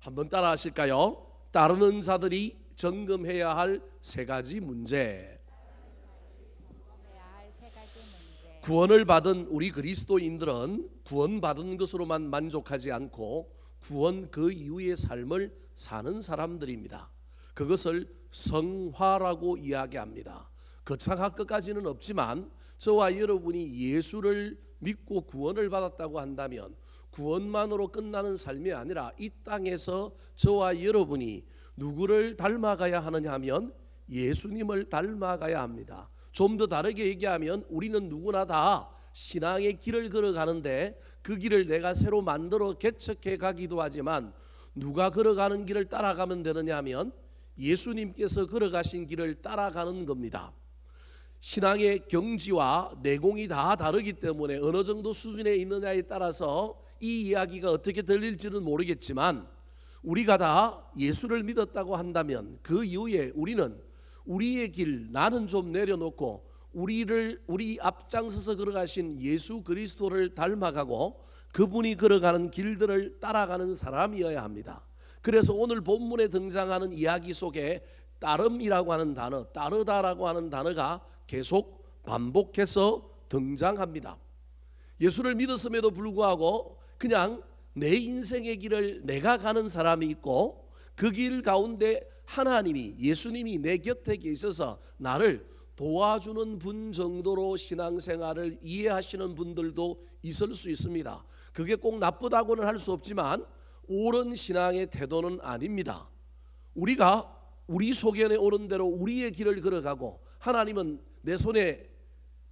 한번 따라 하실까요? 따르는 자들이 점검해야 할 세 가지 문제. 구원을 받은 우리 그리스도인들은 구원받은 것으로만 만족하지 않고 구원 그 이후의 삶을 사는 사람들입니다. 그것을 성화라고 이야기합니다. 거창할 것까지는 없지만 저와 여러분이 예수를 믿고 구원을 받았다고 한다면 구원만으로 끝나는 삶이 아니라 이 땅에서 저와 여러분이 누구를 닮아가야 하느냐 하면 예수님을 닮아가야 합니다. 좀 더 다르게 얘기하면 우리는 누구나 다 신앙의 길을 걸어가는데 그 길을 내가 새로 만들어 개척해 가기도 하지만 누가 걸어가는 길을 따라가면 되느냐 하면 예수님께서 걸어가신 길을 따라가는 겁니다. 신앙의 경지와 내공이 다 다르기 때문에 어느 정도 수준에 있느냐에 따라서 이 이야기가 어떻게 들릴지는 모르겠지만 우리가 다 예수를 믿었다고 한다면 그 이후에 우리는 우리의 길, 나는 좀 내려놓고 우리 앞장서서 걸어가신 예수 그리스도를 닮아가고 그분이 걸어가는 길들을 따라가는 사람이어야 합니다. 그래서 오늘 본문에 등장하는 이야기 속에 따름이라고 하는 단어, 따르다라고 하는 단어가 계속 반복해서 등장합니다. 예수를 믿었음에도 불구하고 그냥 내 인생의 길을 내가 가는 사람이 있고 그 길 가운데 하나님이, 예수님이 내 곁에 계셔서 나를 도와주는 분 정도로 신앙생활을 이해하시는 분들도 있을 수 있습니다. 그게 꼭 나쁘다고는 할 수 없지만 옳은 신앙의 태도는 아닙니다. 우리가 우리 소견에 오른 대로 우리의 길을 걸어가고 하나님은 내 손에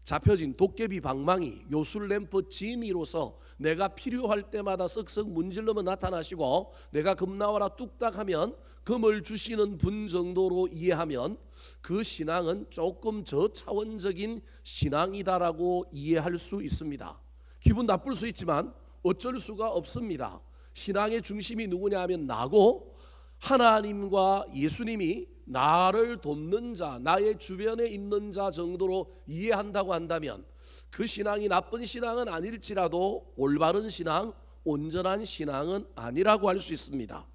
잡혀진 도깨비 방망이 요술램프 지니로서 내가 필요할 때마다 쓱쓱 문질러면 나타나시고 내가 금 나와라 뚝딱 하면 금을 주시는 분 정도로 이해하면 그 신앙은 조금 저차원적인 신앙이다라고 이해할 수 있습니다. 기분 나쁠 수 있지만 어쩔 수가 없습니다. 신앙의 중심이 누구냐 하면 나고 하나님과 예수님이 나를 돕는 자, 나의 주변에 있는 자 정도로 이해한다고 한다면 그 신앙이 나쁜 신앙은 아닐지라도 올바른 신앙, 온전한 신앙은 아니라고 할 수 있습니다.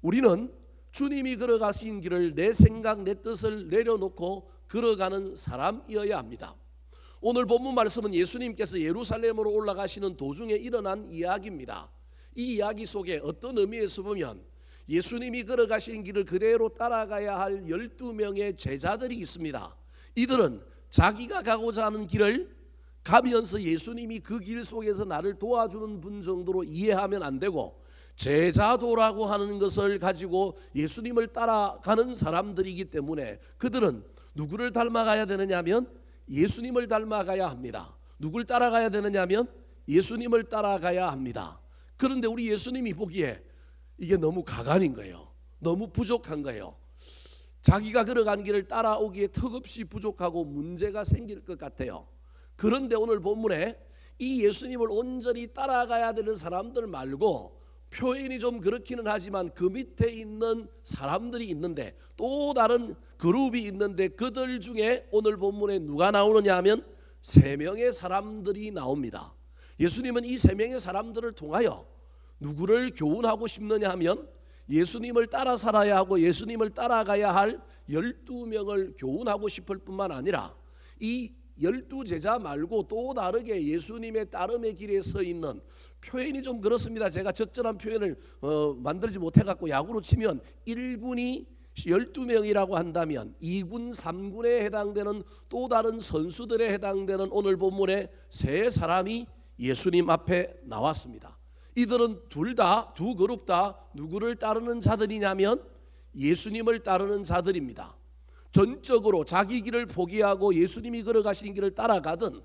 우리는 주님이 걸어가신 길을 내 생각, 내 뜻을 내려놓고 걸어가는 사람이어야 합니다. 오늘 본문 말씀은 예수님께서 예루살렘으로 올라가시는 도중에 일어난 이야기입니다. 이 이야기 속에 어떤 의미에서 보면 예수님이 걸어가신 길을 그대로 따라가야 할 12명의 제자들이 있습니다. 이들은 자기가 가고자 하는 길을 가면서 예수님이 그 길 속에서 나를 도와주는 분 정도로 이해하면 안 되고 제자도라고 하는 것을 가지고 예수님을 따라가는 사람들이기 때문에 그들은 누구를 닮아가야 되느냐면 예수님을 닮아가야 합니다. 누굴 따라가야 되느냐면 예수님을 따라가야 합니다. 그런데 우리 예수님이 보기에 이게 너무 가관인 거예요. 너무 부족한 거예요. 자기가 걸어간 길을 따라오기에 턱없이 부족하고 문제가 생길 것 같아요. 그런데 오늘 본문에 이 예수님을 온전히 따라가야 되는 사람들 말고 표현이 좀 그렇기는 하지만 그 밑에 있는 사람들이 있는데 또 다른 그룹이 있는데 그들 중에 오늘 본문에 누가 나오느냐 하면 3명의 사람들이 나옵니다. 예수님은 이 3명의 사람들을 통하여 누구를 교훈하고 싶느냐 하면 예수님을 따라 살아야 하고 예수님을 따라가야 할 12명을 교훈하고 싶을 뿐만 아니라 이 12제자 말고 또 다르게 예수님의 따름의 길에 서 있는, 표현이 좀 그렇습니다. 제가 적절한 표현을 만들지 못해갖고 야구로 치면 1군이 12명이라고 한다면 2군, 3군에 해당되는 또 다른 선수들에 해당되는 오늘 본문에 3사람이 예수님 앞에 나왔습니다. 이들은 두 그룹 다 누구를 따르는 자들이냐면 예수님을 따르는 자들입니다. 전적으로 자기 길을 포기하고 예수님이 걸어가신 길을 따라가든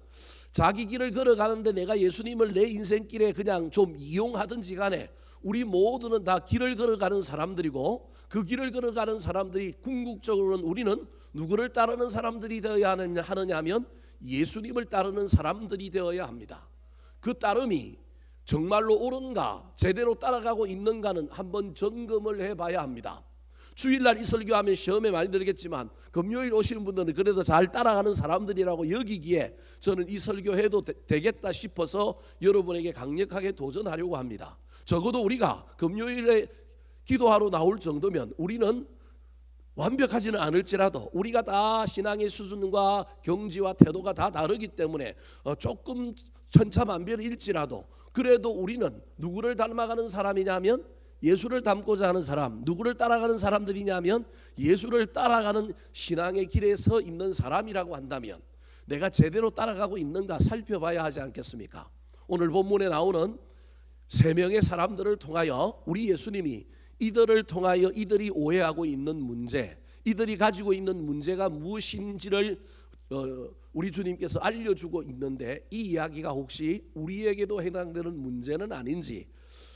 자기 길을 걸어가는데 내가 예수님을 내 인생길에 그냥 좀 이용하든지 간에 우리 모두는 다 길을 걸어가는 사람들이고 그 길을 걸어가는 사람들이 궁극적으로는 우리는 누구를 따르는 사람들이 되어야 하느냐 하면 예수님을 따르는 사람들이 되어야 합니다. 그 따름이 정말로 옳은가, 제대로 따라가고 있는가는 한번 점검을 해봐야 합니다. 주일날 이 설교하면 시험에 많이 들겠지만 금요일 오시는 분들은 그래도 잘 따라가는 사람들이라고 여기기에 저는 이 설교해도 되겠다 싶어서 여러분에게 강력하게 도전하려고 합니다. 적어도 우리가 금요일에 기도하러 나올 정도면 우리는 완벽하지는 않을지라도 우리가 다 신앙의 수준과 경지와 태도가 다 다르기 때문에 조금 천차만별일지라도 그래도 우리는 누구를 닮아가는 사람이냐면 예수를 닮고자 하는 사람. 누구를 따라가는 사람들이냐면 예수를 따라가는 신앙의 길에 서 있는 사람이라고 한다면 내가 제대로 따라가고 있는가 살펴봐야 하지 않겠습니까? 오늘 본문에 나오는 세 명의 사람들을 통하여 우리 예수님이 이들을 통하여 이들이 오해하고 있는 문제, 이들이 가지고 있는 문제가 무엇인지를 우리 주님께서 알려주고 있는데 이 이야기가 혹시 우리에게도 해당되는 문제는 아닌지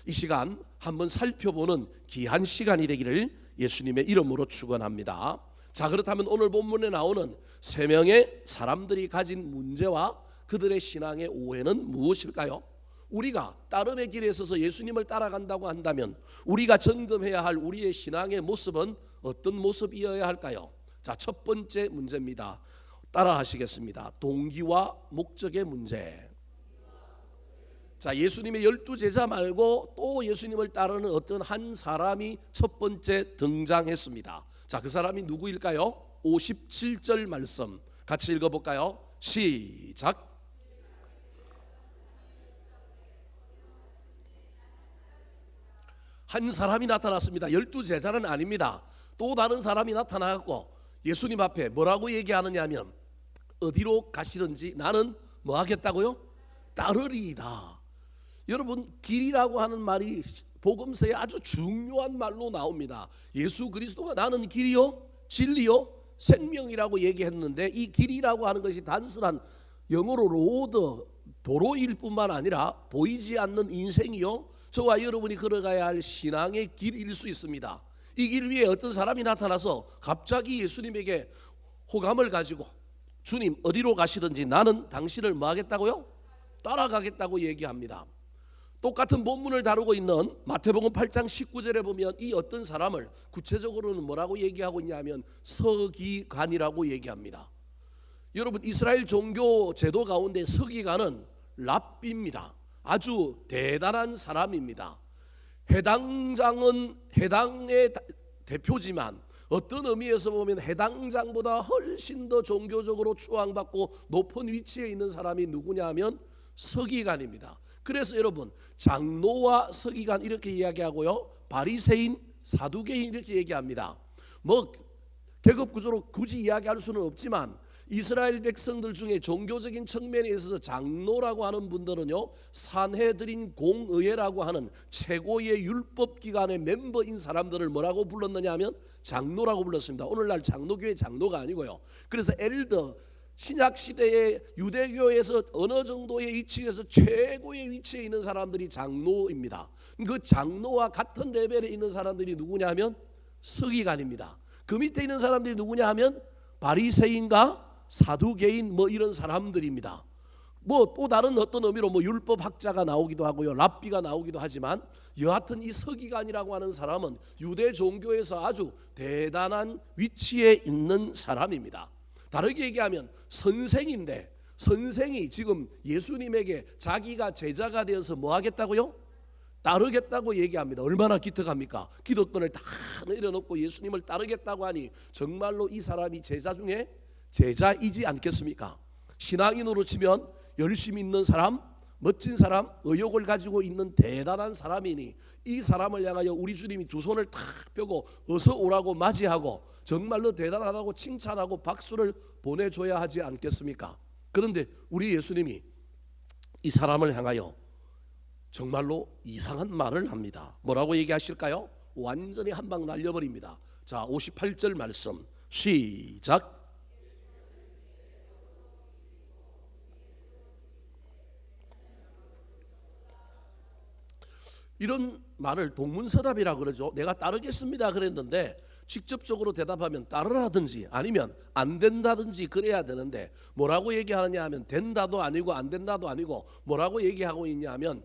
이 시간 한번 살펴보는 귀한 시간이 되기를 예수님의 이름으로 축원합니다. 자, 그렇다면 오늘 본문에 나오는 세 명의 사람들이 가진 문제와 그들의 신앙의 오해는 무엇일까요? 우리가 따름의 길에 서서 예수님을 따라간다고 한다면 우리가 점검해야 할 우리의 신앙의 모습은 어떤 모습이어야 할까요? 자, 첫 번째 문제입니다. 따라 하시겠습니다. 동기와 목적의 문제. 자, 예수님의 12제자 말고 또 예수님을 따르는 어떤 한 사람이 첫 번째 등장했습니다. 자, 그 사람이 누구일까요? 57절 말씀 같이 읽어볼까요? 시작. 한 사람이 나타났습니다. 12제자는 아닙니다. 또 다른 사람이 나타나고 예수님 앞에 뭐라고 얘기하느냐 하면 어디로 가시든지 나는 뭐 하겠다고요? 따르리이다. 여러분, 길이라고 하는 말이 복음서에 아주 중요한 말로 나옵니다. 예수 그리스도가 나는 길이요 진리요 생명이라고 얘기했는데 이 길이라고 하는 것이 단순한 영어로 로드 도로일 뿐만 아니라 보이지 않는 인생이요 저와 여러분이 걸어가야 할 신앙의 길일 수 있습니다. 이 길 위에 어떤 사람이 나타나서 갑자기 예수님에게 호감을 가지고 주님 어디로 가시든지 나는 당신을 뭐 하겠다고요? 따라가겠다고 얘기합니다. 똑같은 본문을 다루고 있는 마태복음 8장 19절에 보면 이 어떤 사람을 구체적으로는 뭐라고 얘기하고 있냐면 서기관이라고 얘기합니다. 여러분, 이스라엘 종교 제도 가운데 서기관은 랍비입니다. 아주 대단한 사람입니다. 해당장은 해당의 대표지만 어떤 의미에서 보면 해당장보다 훨씬 더 종교적으로 추앙받고 높은 위치에 있는 사람이 누구냐 하면 서기관입니다. 그래서 여러분, 장로와 서기관 이렇게 이야기하고요, 바리새인, 사두개인 이렇게 얘기합니다. 뭐 계급 구조로 굳이 이야기할 수는 없지만 이스라엘 백성들 중에 종교적인 측면에 있어서 장로라고 하는 분들은요, 산헤드린 공의회라고 하는 최고의 율법기관의 멤버인 사람들을 뭐라고 불렀느냐 하면 장로라고 불렀습니다. 오늘날 장로교회 장로가 아니고요. 그래서 엘더, 신약시대의 유대교에서 어느 정도의 위치에서 최고의 위치에 있는 사람들이 장로입니다. 그 장로와 같은 레벨에 있는 사람들이 누구냐 하면 서기관입니다. 그 밑에 있는 사람들이 누구냐 하면 바리새인과 사두개인 뭐 이런 사람들입니다. 뭐 또 다른 어떤 의미로 뭐 율법학자가 나오기도 하고요, 랍비가 나오기도 하지만 여하튼 이 서기관이라고 하는 사람은 유대 종교에서 아주 대단한 위치에 있는 사람입니다. 다르게 얘기하면 선생인데 선생이 지금 예수님에게 자기가 제자가 되어서 뭐 하겠다고요? 따르겠다고 얘기합니다. 얼마나 기특합니까? 기득권을 다 내려놓고 예수님을 따르겠다고 하니 정말로 이 사람이 제자 중에 제자이지 않겠습니까? 신앙인으로 치면 열심히 있는 사람, 멋진 사람, 의욕을 가지고 있는 대단한 사람이니 이 사람을 향하여 우리 주님이 두 손을 탁 펴고 어서 오라고 맞이하고 정말로 대단하다고 칭찬하고 박수를 보내줘야 하지 않겠습니까? 그런데 우리 예수님이 이 사람을 향하여 정말로 이상한 말을 합니다. 뭐라고 얘기하실까요? 완전히 한 방 날려버립니다. 자, 58절 말씀 시작. 이런 말을 동문서답이라 그러죠. 내가 따르겠습니다 그랬는데 직접적으로 대답하면 따르라든지 아니면 안 된다든지 그래야 되는데 뭐라고 얘기하느냐 하면 된다도 아니고 안 된다도 아니고 뭐라고 얘기하고 있냐 하면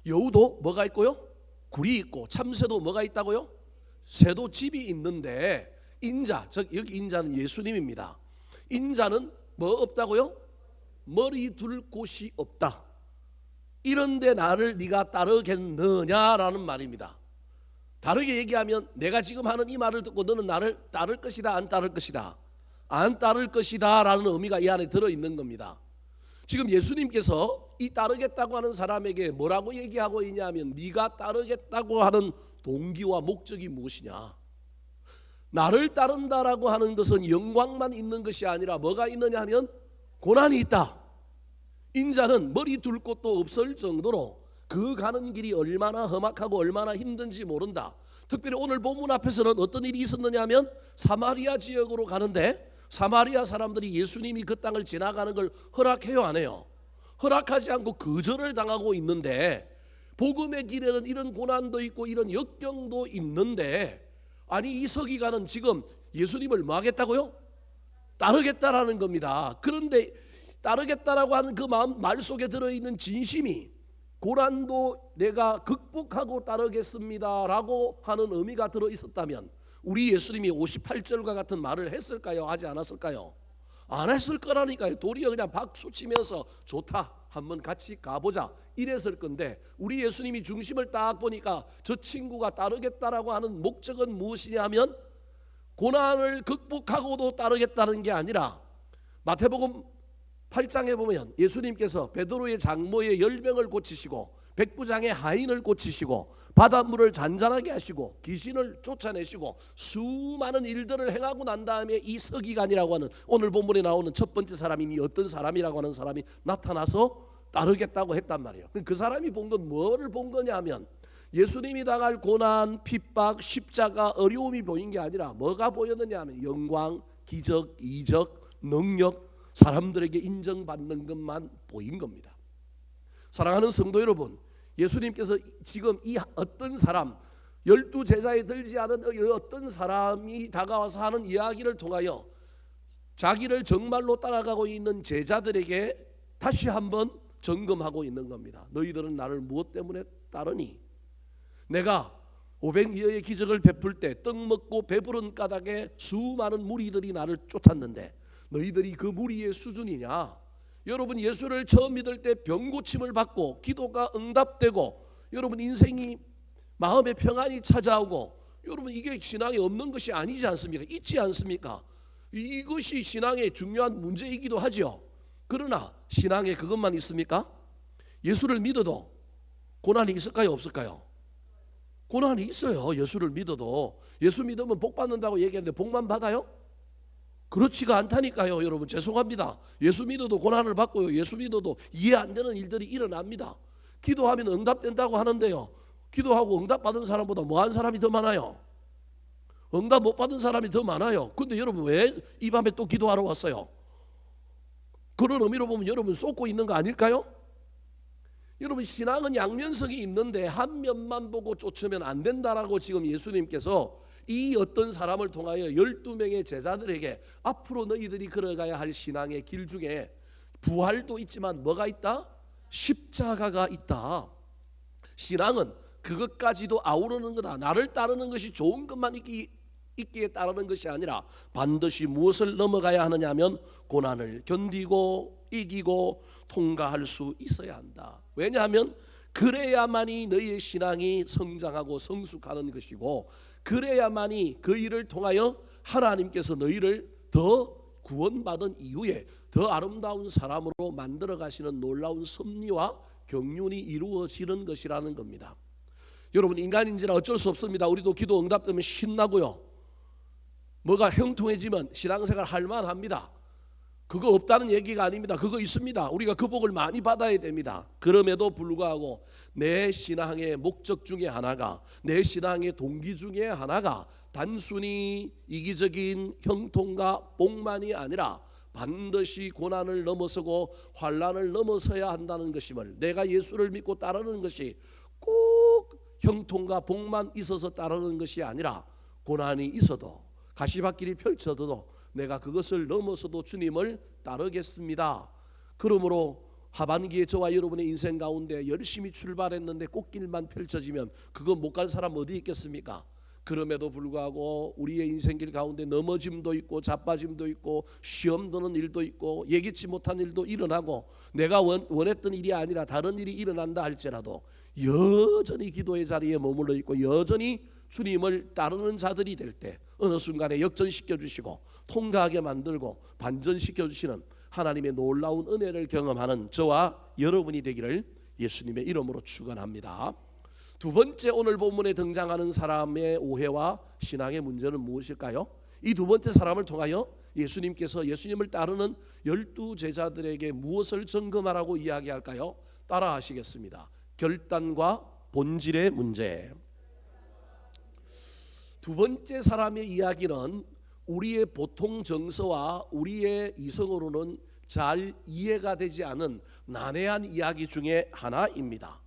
여우도 뭐가 있고요? 굴이 있고 참새도 뭐가 있다고요? 새도 집이 있는데 인자, 즉 여기 인자는 예수님입니다. 인자는 뭐 없다고요? 머리 둘 곳이 없다. 이런데 나를 네가 따르겠느냐라는 말입니다. 다르게 얘기하면 내가 지금 하는 이 말을 듣고 너는 나를 따를 것이다, 안 따를 것이다? 안 따를 것이다 라는 의미가 이 안에 들어있는 겁니다. 지금 예수님께서 이 따르겠다고 하는 사람에게 뭐라고 얘기하고 있냐면 네가 따르겠다고 하는 동기와 목적이 무엇이냐? 나를 따른다라고 하는 것은 영광만 있는 것이 아니라 뭐가 있느냐 하면 고난이 있다. 인자는 머리 둘 곳도 없을 정도로 그 가는 길이 얼마나 험악하고 얼마나 힘든지 모른다. 특별히 오늘 본문 앞에서는 어떤 일이 있었느냐 하면 사마리아 지역으로 가는데 사마리아 사람들이 예수님이 그 땅을 지나가는 걸 허락해요, 안 해요? 허락하지 않고 거절을 당하고 있는데 복음의 길에는 이런 고난도 있고 이런 역경도 있는데 아니 이 서기관은 지금 예수님을 뭐 하겠다고요? 따르겠다라는 겁니다. 그런데 따르겠다라고 하는 그 말 속에 들어있는 진심이 고난도 내가 극복하고 따르겠습니다라고 하는 의미가 들어있었다면 우리 예수님이 58절과 같은 말을 했을까요? 하지 않았을까요? 안 했을 거라니까요. 도리어 그냥 박수치면서 좋다, 한번 같이 가보자 이랬을 건데 우리 예수님이 중심을 딱 보니까 저 친구가 따르겠다라고 하는 목적은 무엇이냐 하면 고난을 극복하고도 따르겠다는 게 아니라 마태복음 8장에 보면 예수님께서 베드로의 장모의 열병을 고치시고 백부장의 하인을 고치시고 바닷물을 잔잔하게 하시고 귀신을 쫓아내시고 수많은 일들을 행하고 난 다음에 이 서기관이라고 하는 오늘 본문에 나오는 첫 번째 사람이 어떤 사람이라고 하는 사람이 나타나서 따르겠다고 했단 말이에요. 그 사람이 본 건 뭐를 본 거냐 하면 예수님이 당할 고난, 핍박, 십자가, 어려움이 보인 게 아니라 뭐가 보였느냐 하면 영광, 기적, 이적, 능력, 사람들에게 인정받는 것만 보인 겁니다. 사랑하는 성도 여러분, 예수님께서 지금 이 어떤 사람 12 제자에 들지 않은 어떤 사람이 다가와서 하는 이야기를 통하여 자기를 정말로 따라가고 있는 제자들에게 다시 한번 점검하고 있는 겁니다. 너희들은 나를 무엇 때문에 따르니? 내가 500여의 기적을 베풀 때 떡 먹고 배부른 까닭에 수많은 무리들이 나를 쫓았는데 너희들이 그 무리의 수준이냐? 여러분 예수를 처음 믿을 때 병고침을 받고 기도가 응답되고 여러분 인생이 마음의 평안이 찾아오고 여러분 이게 신앙에 없는 것이 아니지 않습니까? 있지 않습니까? 이것이 신앙의 중요한 문제이기도 하죠. 그러나 신앙에 그것만 있습니까? 예수를 믿어도 고난이 있을까요? 없을까요? 고난이 있어요. 예수를 믿어도. 예수 믿으면 복 받는다고 얘기하는데 복만 받아요? 그렇지가 않다니까요. 여러분 죄송합니다. 예수 믿어도 고난을 받고요. 예수 믿어도 이해 안 되는 일들이 일어납니다. 기도하면 응답된다고 하는데요. 기도하고 응답 받은 사람보다 뭐한 사람이 더 많아요? 응답 못 받은 사람이 더 많아요. 근데 여러분 왜 이 밤에 또 기도하러 왔어요? 그런 의미로 보면 여러분 쏟고 있는 거 아닐까요? 여러분 신앙은 양면성이 있는데 한 면만 보고 쫓으면 안 된다라고 지금 예수님께서 이 어떤 사람을 통하여 12명의 제자들에게 앞으로 너희들이 걸어가야 할 신앙의 길 중에 부활도 있지만 뭐가 있다? 십자가가 있다. 신앙은 그것까지도 아우르는 거다. 나를 따르는 것이 좋은 것만 있기에 따르는 것이 아니라 반드시 무엇을 넘어가야 하느냐 하면 고난을 견디고 이기고 통과할 수 있어야 한다. 왜냐하면 그래야만이 너희의 신앙이 성장하고 성숙하는 것이고 그래야만이 그 일을 통하여 하나님께서 너희를 더 구원받은 이후에 더 아름다운 사람으로 만들어 가시는 놀라운 섭리와 경륜이 이루어지는 것이라는 겁니다. 여러분 인간인지라 어쩔 수 없습니다. 우리도 기도 응답되면 신나고요. 뭐가 형통해지면 신앙생활 할 만합니다. 그거 없다는 얘기가 아닙니다. 그거 있습니다. 우리가 그 복을 많이 받아야 됩니다. 그럼에도 불구하고 내 신앙의 목적 중에 하나가 내 신앙의 동기 중에 하나가 단순히 이기적인 형통과 복만이 아니라 반드시 고난을 넘어서고 환난을 넘어서야 한다는 것임을 내가 예수를 믿고 따르는 것이 꼭 형통과 복만 있어서 따르는 것이 아니라 고난이 있어도 가시밭길이 펼쳐져도 내가 그것을 넘어서도 주님을 따르겠습니다. 그러므로 하반기에 저와 여러분의 인생 가운데 열심히 출발했는데 꽃길만 펼쳐지면 그거 못 갈 사람 어디 있겠습니까? 그럼에도 불구하고 우리의 인생길 가운데 넘어짐도 있고 자빠짐도 있고 시험 드는 일도 있고 예기치 못한 일도 일어나고 내가 원했던 일이 아니라 다른 일이 일어난다 할지라도 여전히 기도의 자리에 머물러 있고 여전히 주님을 따르는 자들이 될 때 어느 순간에 역전시켜 주시고 통과하게 만들고 반전시켜 주시는 하나님의 놀라운 은혜를 경험하는 저와 여러분이 되기를 예수님의 이름으로 축원합니다. 두 번째 오늘 본문에 등장하는 사람의 오해와 신앙의 문제는 무엇일까요? 이 두 번째 사람을 통하여 예수님께서 예수님을 따르는 12 제자들에게 무엇을 점검하라고 이야기할까요? 따라 하시겠습니다. 결단과 본질의 문제. 두 번째 사람의 이야기는 우리의 보통 정서와 우리의 이성으로는 잘 이해가 되지 않은 난해한 이야기 중에 하나입니다.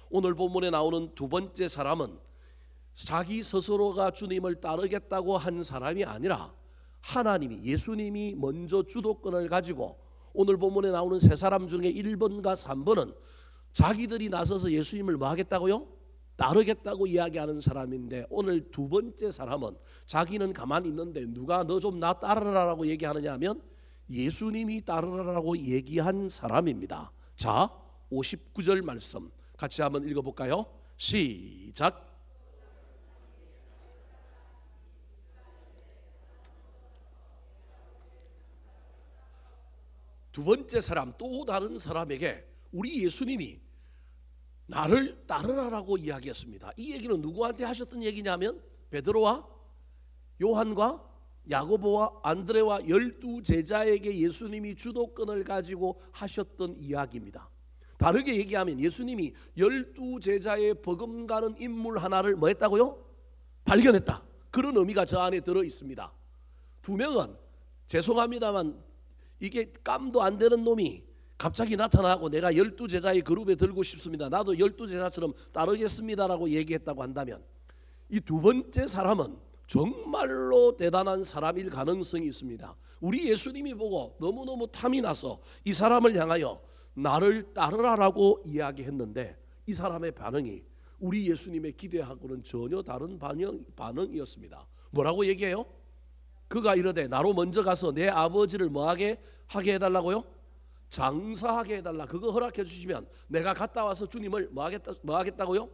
오늘 본문에 나오는 두 번째 사람은 자기 스스로가 주님을 따르겠다고 한 사람이 아니라 하나님이 예수님이 먼저 주도권을 가지고 오늘 본문에 나오는 세 사람 중에 1번과 3번은 자기들이 나서서 예수님을 뭐 하겠다고요? 따르겠다고 이야기하는 사람인데 오늘 두 번째 사람은 자기는 가만히 있는데 누가 너 좀 나 따르라라고 얘기하느냐 하면 예수님이 따르라라고 얘기한 사람입니다. 자, 59절 말씀 같이 한번 읽어볼까요? 시작. 두 번째 사람, 또 다른 사람에게 우리 예수님이 나를 따르라라고 이야기했습니다. 이 얘기는 누구한테 하셨던 얘기냐면 베드로와 요한과 야고보와 안드레와 12 제자에게 예수님이 주도권을 가지고 하셨던 이야기입니다. 다르게 얘기하면 예수님이 12 제자의 버금가는 인물 하나를 뭐 했다고요? 발견했다. 그런 의미가 저 안에 들어 있습니다. 두 명은 죄송합니다만 이게 깜도 안 되는 놈이 갑자기 나타나고 내가 12 제자의 그룹에 들고 싶습니다. 나도 12 제자처럼 따르겠습니다라고 얘기했다고 한다면 이 두 번째 사람은 정말로 대단한 사람일 가능성이 있습니다. 우리 예수님이 보고 너무너무 탐이 나서 이 사람을 향하여 나를 따르라라고 이야기했는데 이 사람의 반응이 우리 예수님의 기대하고는 전혀 다른 반응이었습니다. 뭐라고 얘기해요? 그가 이르되 나로 먼저 가서 내 아버지를 뭐하게 하게 해달라고요? 장사하게 해달라. 그거 허락해 주시면 내가 갔다 와서 주님을 뭐하겠다고요?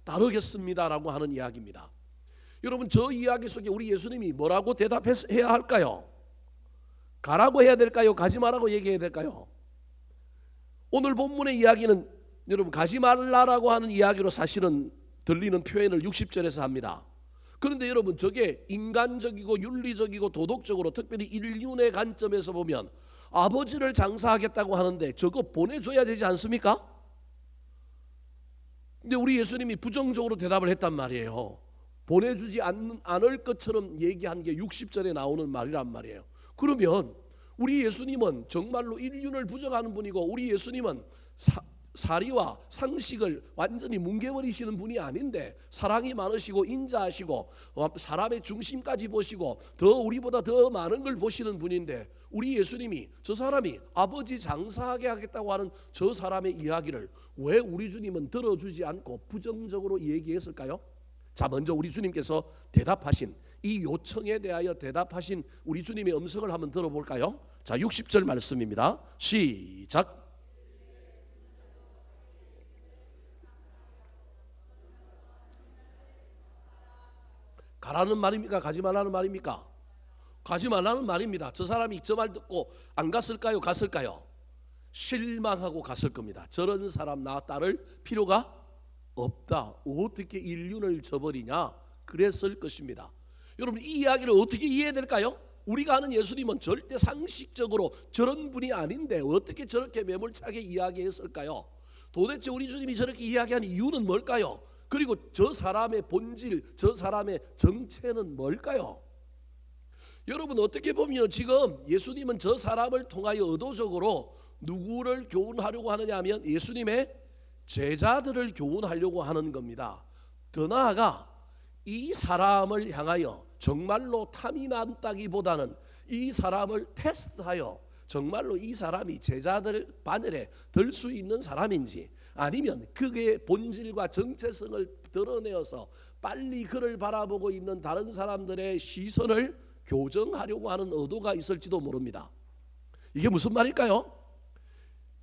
따르겠습니다라고 하는 이야기입니다. 여러분 저 이야기 속에 우리 예수님이 뭐라고 대답해야 할까요? 가라고 해야 될까요? 가지 말라고 얘기해야 될까요? 오늘 본문의 이야기는 여러분 가지 말라라고 하는 이야기로 사실은 들리는 표현을 60절에서 합니다. 그런데 여러분 저게 인간적이고 윤리적이고 도덕적으로 특별히 인륜의 관점에서 보면 아버지를 장사하겠다고 하는데 저거 보내줘야 되지 않습니까? 근데 우리 예수님이 부정적으로 대답을 했단 말이에요. 보내주지 않을 것처럼 얘기한 게 60절에 나오는 말이란 말이에요. 그러면 우리 예수님은 정말로 인륜을 부정하는 분이고 우리 예수님은 사리와 상식을 완전히 뭉개버리시는 분이 아닌데 사랑이 많으시고 인자하시고 사람의 중심까지 보시고 더 우리보다 더 많은 걸 보시는 분인데 우리 예수님이 저 사람이 아버지 장사하게 하겠다고 하는 저 사람의 이야기를 왜 우리 주님은 들어주지 않고 부정적으로 얘기했을까요? 자, 먼저 우리 주님께서 대답하신 이 요청에 대하여 대답하신 우리 주님의 음성을 한번 들어볼까요? 자, 60절 말씀입니다. 시작. 가라는 말입니까? 가지 말라는 말입니까? 가지 말라는 말입니다. 저 사람이 저 말 듣고 안 갔을까요? 갔을까요? 실망하고 갔을 겁니다. 저런 사람 나 따를 필요가 없다. 어떻게 인륜을 저버리냐? 그랬을 것입니다. 여러분 이 이야기를 어떻게 이해해야 될까요? 우리가 아는 예수님은 절대 상식적으로 저런 분이 아닌데 어떻게 저렇게 매몰차게 이야기했을까요? 도대체 우리 주님이 저렇게 이야기한 이유는 뭘까요? 그리고 저 사람의 본질, 저 사람의 정체는 뭘까요? 여러분 어떻게 보면 지금 예수님은 저 사람을 통하여 의도적으로 누구를 교훈하려고 하느냐 하면 예수님의 제자들을 교훈하려고 하는 겁니다. 더 나아가 이 사람을 향하여 정말로 탐이 난다기보다는 이 사람을 테스트하여 정말로 이 사람이 제자들 바늘에 들 수 있는 사람인지 아니면 그의 본질과 정체성을 드러내어서 빨리 그를 바라보고 있는 다른 사람들의 시선을 교정하려고 하는 의도가 있을지도 모릅니다. 이게 무슨 말일까요?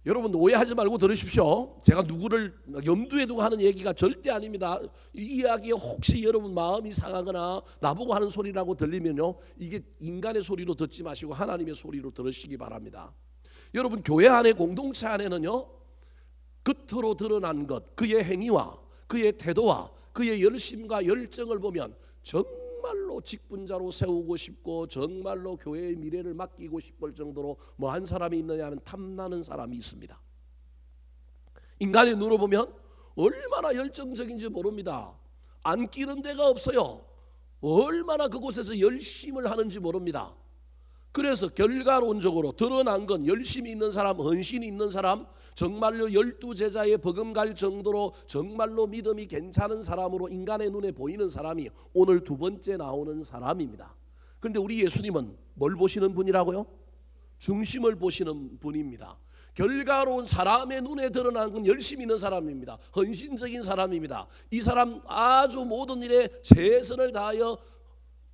여러분 오해하지 말고 들으십시오. 제가 누구를 염두에 두고 하는 얘기가 절대 아닙니다. 이 이야기에 혹시 여러분 마음이 상하거나 나보고 하는 소리라고 들리면요, 이게 인간의 소리로 듣지 마시고 하나님의 소리로 들으시기 바랍니다. 여러분 교회 안에 공동체 안에는요, 겉으로 드러난 것, 그의 행위와 그의 태도와 그의 열심과 열정을 보면 정말로 직분자로 세우고 싶고 정말로 교회의 미래를 맡기고 싶을 정도로 뭐한 사람이 있느냐 하면 탐나는 사람이 있습니다. 인간의 눈으로 보면 얼마나 열정적인지 모릅니다. 안 끼는 데가 없어요. 얼마나 그곳에서 열심을 하는지 모릅니다. 그래서 결과론적으로 드러난 건 열심히 있는 사람, 헌신이 있는 사람, 정말로 12제자에 버금갈 정도로 정말로 믿음이 괜찮은 사람으로 인간의 눈에 보이는 사람이 오늘 두 번째 나오는 사람입니다. 그런데 우리 예수님은 뭘 보시는 분이라고요? 중심을 보시는 분입니다. 결과로운 사람의 눈에 드러난 건 열심히 있는 사람입니다. 헌신적인 사람입니다. 이 사람 아주 모든 일에 최선을 다하여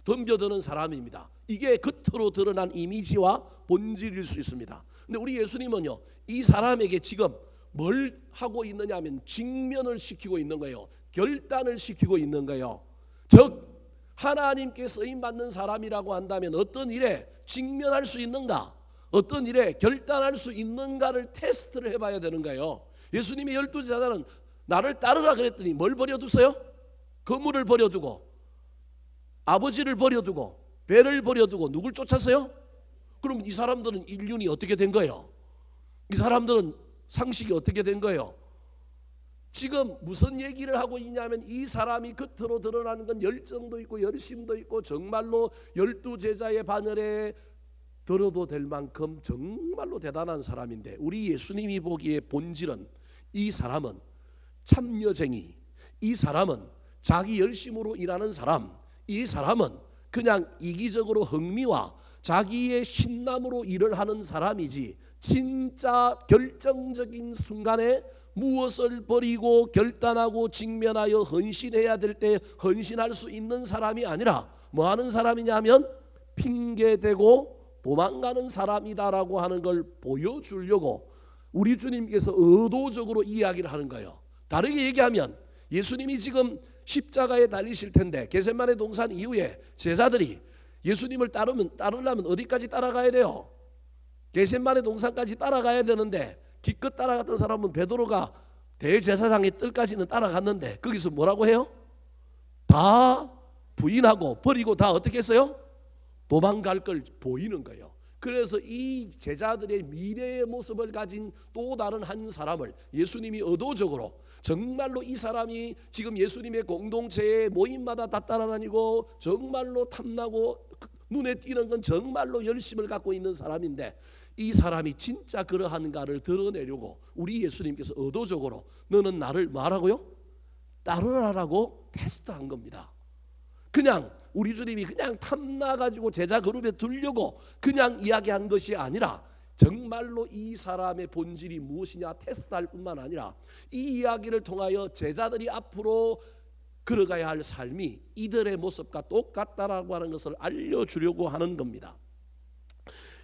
덤벼드는 사람입니다. 이게 겉으로 드러난 이미지와 본질일 수 있습니다. 근데 우리 예수님은요, 이 사람에게 지금 뭘 하고 있느냐 하면 직면을 시키고 있는 거예요. 결단을 시키고 있는 거예요. 즉 하나님께 쓰임받는 사람이라고 한다면 어떤 일에 직면할 수 있는가, 어떤 일에 결단할 수 있는가를 테스트를 해봐야 되는 거예요. 예수님의 12제자는 나를 따르라 그랬더니 뭘 버려두세요? 거물을 버려두고 아버지를 버려두고 배를 버려두고 누굴 쫓았어요? 그럼 이 사람들은 인륜이 어떻게 된 거예요? 이 사람들은 상식이 어떻게 된 거예요? 지금 무슨 얘기를 하고 있냐면 이 사람이 겉으로 드러나는 건 열정도 있고 열심도 있고 정말로 12제자의 바늘에 들어도 될 만큼 정말로 대단한 사람인데, 우리 예수님이 보기에 본질은 이 사람은 참여쟁이, 이 사람은 자기 열심으로 일하는 사람, 이 사람은 그냥 이기적으로 흥미와 자기의 신남으로 일을 하는 사람이지 진짜 결정적인 순간에 무엇을 버리고 결단하고 직면하여 헌신해야 될 때 헌신할 수 있는 사람이 아니라 뭐 하는 사람이냐 하면 핑계대고 도망가는 사람이다라고 하는 걸 보여주려고 우리 주님께서 의도적으로 이야기를 하는 거예요. 다르게 얘기하면 예수님이 지금 십자가에 달리실 텐데 겟세마네 동산 이후에 제자들이 예수님을 따르려면 어디까지 따라가야 돼요? 겟세마네 동산까지 따라가야 되는데 기껏 따라갔던 사람은 베드로가 대제사장의 뜰까지는 따라갔는데 거기서 뭐라고 해요? 다 부인하고 버리고 다 어떻게 했어요? 도망갈 걸 보이는 거예요. 그래서 이 제자들의 미래의 모습을 가진 또 다른 한 사람을 예수님이 의도적으로 정말로 이 사람이 지금 예수님의 공동체에 모임마다 다 따라다니고 정말로 탐나고 눈에 띄는 건 정말로 열심을 갖고 있는 사람인데 이 사람이 진짜 그러한가를 드러내려고 우리 예수님께서 의도적으로 너는 나를 뭐하라고요? 따르라라고 테스트한 겁니다. 그냥 우리 주님이 그냥 탐나가지고 제자 그룹에 들려고 그냥 이야기한 것이 아니라 정말로 이 사람의 본질이 무엇이냐 테스트할 뿐만 아니라 이 이야기를 통하여 제자들이 앞으로 걸어가야 할 삶이 이들의 모습과 똑같다라고 하는 것을 알려주려고 하는 겁니다.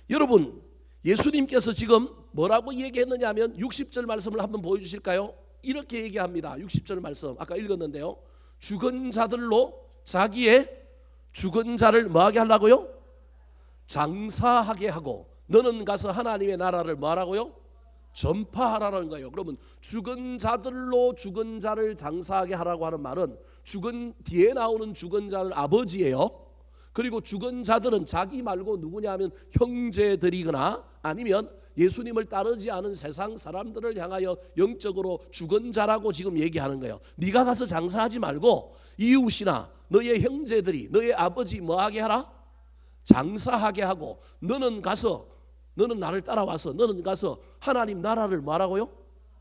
여러분, 예수님께서 지금 뭐라고 얘기했느냐 하면 60절 말씀을 한번 보여주실까요? 이렇게 얘기합니다. 60절 말씀 아까 읽었는데요, 죽은 자들로 자기의 죽은 자를 뭐하게 하려고요? 장사하게 하고 너는 가서 하나님의 나라를 뭐하라고요? 전파하라는 거예요. 그러면 죽은 자들로 죽은 자를 장사하게 하라고 하는 말은 죽은 뒤에 나오는 죽은 자는 아버지예요. 그리고 죽은 자들은 자기 말고 누구냐 하면 형제들이거나 아니면 예수님을 따르지 않은 세상 사람들을 향하여 영적으로 죽은 자라고 지금 얘기하는 거예요. 네가 가서 장사하지 말고 이웃이나 너의 형제들이 너의 아버지 뭐하게 하라? 장사하게 하고 너는 나를 따라와서 너는 가서 하나님 나라를 뭐하라고요?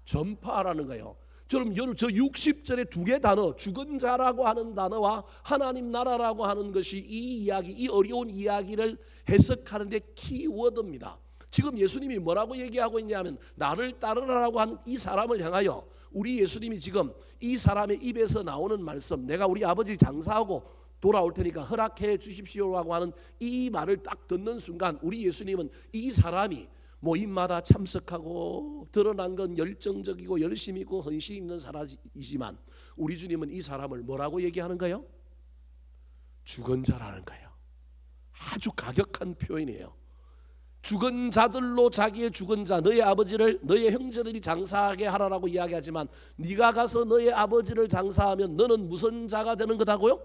전파하라는 거예요. 그럼 저 60절의 두 개 단어 죽은 자라고 하는 단어와 하나님 나라라고 하는 것이 이 이야기, 이 어려운 이야기를 해석하는 데 키워드입니다. 지금 예수님이 뭐라고 얘기하고 있냐면 나를 따르라고 하는 이 사람을 향하여 우리 예수님이 지금 이 사람의 입에서 나오는 말씀, 내가 우리 아버지 장사하고 돌아올 테니까 허락해 주십시오라고 하는 이 말을 딱 듣는 순간 우리 예수님은 이 사람이 모임마다 참석하고 드러난 건 열정적이고 열심 있고 헌신 있는 사람이지만 우리 주님은 이 사람을 뭐라고 얘기하는 거예요? 죽은 자라는 거예요. 아주 가격한 표현이에요. 죽은 자들로 자기의 죽은 자, 너의 아버지를 너의 형제들이 장사하게 하라라고 이야기하지만 네가 가서 너의 아버지를 장사하면 너는 무슨 자가 되는 거다고요?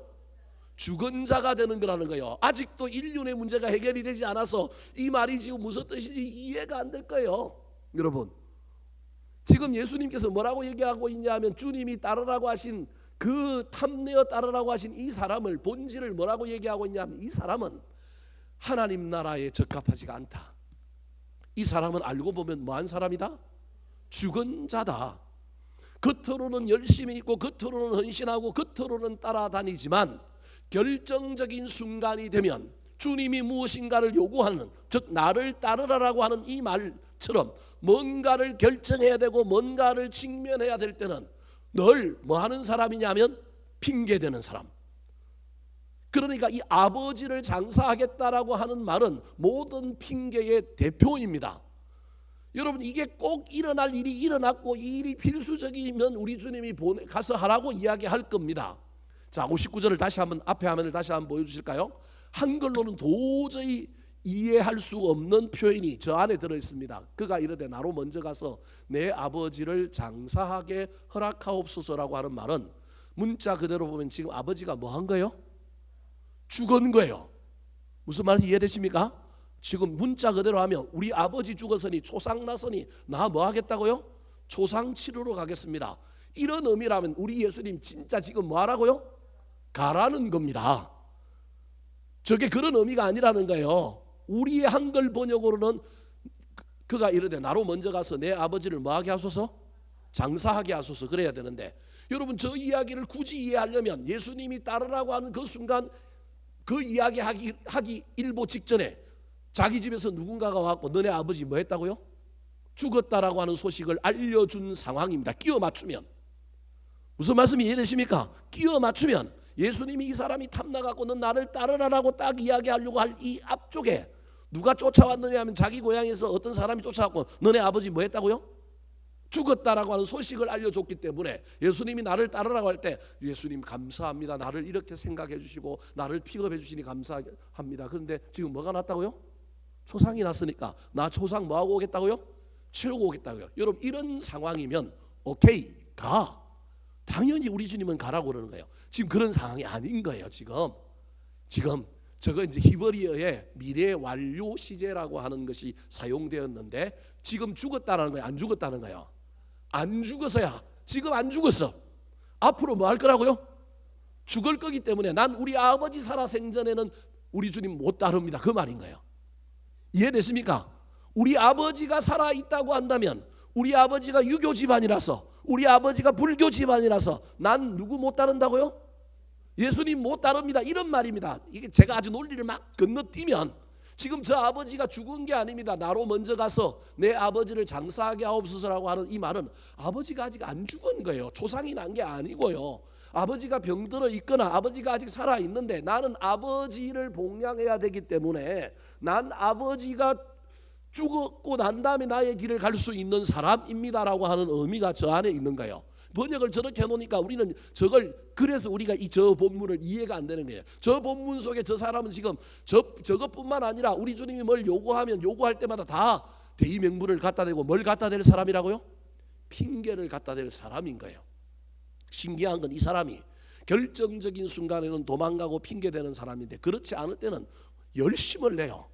죽은 자가 되는 거라는 거예요. 아직도 인륜의 문제가 해결이 되지 않아서 이 말이 지금 무슨 뜻인지 이해가 안 될 거예요. 여러분, 지금 예수님께서 뭐라고 얘기하고 있냐면 주님이 따르라고 하신 그 탐내어 따르라고 하신 이 사람을 본질을 뭐라고 얘기하고 있냐면 이 사람은 하나님 나라에 적합하지가 않다. 이 사람은 알고 보면 뭐한 사람이다? 죽은 자다. 겉으로는 열심히 있고 겉으로는 헌신하고 겉으로는 따라다니지만 결정적인 순간이 되면 주님이 무엇인가를 요구하는, 즉 나를 따르라라고 하는 이 말처럼 뭔가를 결정해야 되고 뭔가를 직면해야 될 때는 늘 뭐하는 사람이냐면 핑계대는 사람. 그러니까 이 아버지를 장사하겠다라고 하는 말은 모든 핑계의 대표입니다. 여러분, 이게 꼭 일어날 일이 일어났고 이 일이 필수적이면 우리 주님이 가서 하라고 이야기할 겁니다. 자, 59절을 다시 한번, 앞에 화면을 다시 한번 보여주실까요? 한글로는 도저히 이해할 수 없는 표현이 저 안에 들어있습니다. 그가 이르되 나로 먼저 가서 내 아버지를 장사하게 허락하옵소서라고 하는 말은 문자 그대로 보면 지금 아버지가 뭐 한 거예요? 죽은 거예요. 무슨 말인지 이해되십니까? 지금 문자 그대로 하면 우리 아버지 죽었으니 초상 났으니 나 뭐 하겠다고요? 초상 치르러 가겠습니다. 이런 의미라면 우리 예수님 진짜 지금 뭐 하라고요? 가라는 겁니다. 저게 그런 의미가 아니라는 거예요. 우리의 한글 번역으로는 그가 이르되 나로 먼저 가서 내 아버지를 뭐 하게 하소서? 장사하게 하소서 그래야 되는데, 여러분 저 이야기를 굳이 이해하려면 예수님이 따르라고 하는 그 순간 그 이야기 하기 일보 직전에 자기 집에서 누군가가 와서 너네 아버지 뭐 했다고요? 죽었다라고 하는 소식을 알려준 상황입니다. 끼워 맞추면 무슨 말씀이 이해되십니까? 끼워 맞추면 예수님이 이 사람이 탐나갖고 넌 나를 따르라라고 딱 이야기하려고 할 이 앞쪽에 누가 쫓아왔느냐 하면 자기 고향에서 어떤 사람이 쫓아왔고 너네 아버지 뭐 했다고요? 죽었다라고 하는 소식을 알려줬기 때문에 예수님이 나를 따르라고 할 때 예수님 감사합니다. 나를 이렇게 생각해 주시고 나를 픽업해 주시니 감사합니다. 그런데 지금 뭐가 났다고요? 초상이 났으니까 나 초상 뭐 하고 오겠다고요? 치르고 오겠다고요. 여러분 이런 상황이면 오케이 가. 당연히 우리 주님은 가라고 그러는 거예요. 지금 그런 상황이 아닌 거예요. 지금 저거 이제 히브리어의 미래 완료 시제라고 하는 것이 사용되었는데 지금 죽었다는 거예요. 안 죽었다는 거예요. 안 죽어서야. 지금 안 죽었어. 앞으로 뭐 할 거라고요? 죽을 거기 때문에 난 우리 아버지 살아 생전에는 우리 주님 못 따릅니다. 그 말인 거예요. 이해됐습니까? 우리 아버지가 살아 있다고 한다면 우리 아버지가 유교 집안이라서 우리 아버지가 불교 집안이라서 난 누구 못 따른다고요? 예수님 못 따릅니다. 이런 말입니다. 이게 제가 아주 논리를 막 건너뛰면 지금 저 아버지가 죽은 게 아닙니다. 나로 먼저 가서 내 아버지를 장사하게 하옵소서라고 하는 이 말은 아버지가 아직 안 죽은 거예요. 초상이 난 게 아니고요. 아버지가 병들어 있거나 아버지가 아직 살아 있는데 나는 아버지를 봉양해야 되기 때문에 난 아버지가 죽었고 난 다음에 나의 길을 갈 수 있는 사람입니다라고 하는 의미가 저 안에 있는 거예요. 번역을 저렇게 해놓으니까 우리는 저걸 그래서 우리가 저 본문을 이해가 안 되는 거예요. 저 본문 속에 저 사람은 지금 저것뿐만 아니라 우리 주님이 뭘 요구하면 요구할 때마다 다 대의 명분을 갖다 대고 뭘 갖다 댈 사람이라고요? 핑계를 갖다 댈 사람인 거예요. 신기한 건 이 사람이 결정적인 순간에는 도망가고 핑계대는 사람인데 그렇지 않을 때는 열심을 내요.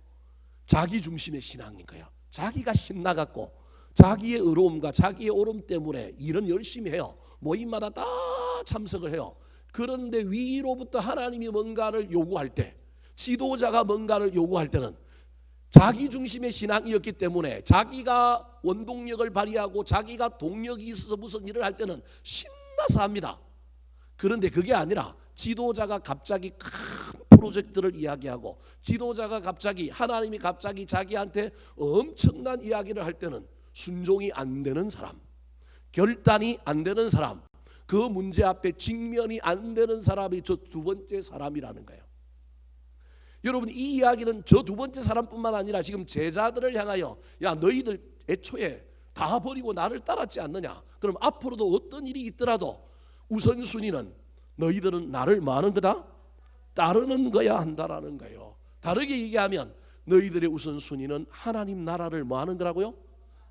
자기 중심의 신앙인 거예요. 자기가 신나갖고 자기의 의로움과 자기의 옳음 때문에 일은 열심히 해요. 모임마다 다 참석을 해요. 그런데 위로부터 하나님이 뭔가를 요구할 때, 지도자가 뭔가를 요구할 때는 자기 중심의 신앙이었기 때문에 자기가 원동력을 발휘하고 자기가 동력이 있어서 무슨 일을 할 때는 신나서 합니다. 그런데 그게 아니라 지도자가 갑자기 큰 프로젝트를 이야기하고 지도자가 갑자기 하나님이 갑자기 자기한테 엄청난 이야기를 할 때는 순종이 안 되는 사람, 결단이 안 되는 사람, 그 문제 앞에 직면이 안 되는 사람이 저 두 번째 사람이라는 거예요. 여러분, 이 이야기는 저 두 번째 사람뿐만 아니라 지금 제자들을 향하여, 야 너희들 애초에 다 버리고 나를 따랐지 않느냐, 그럼 앞으로도 어떤 일이 있더라도 우선순위는 너희들은 나를 뭐 하는 거다? 따르는 거야 한다라는 거예요. 다르게 얘기하면 너희들의 우선순위는 하나님 나라를 뭐 하는 거라고요?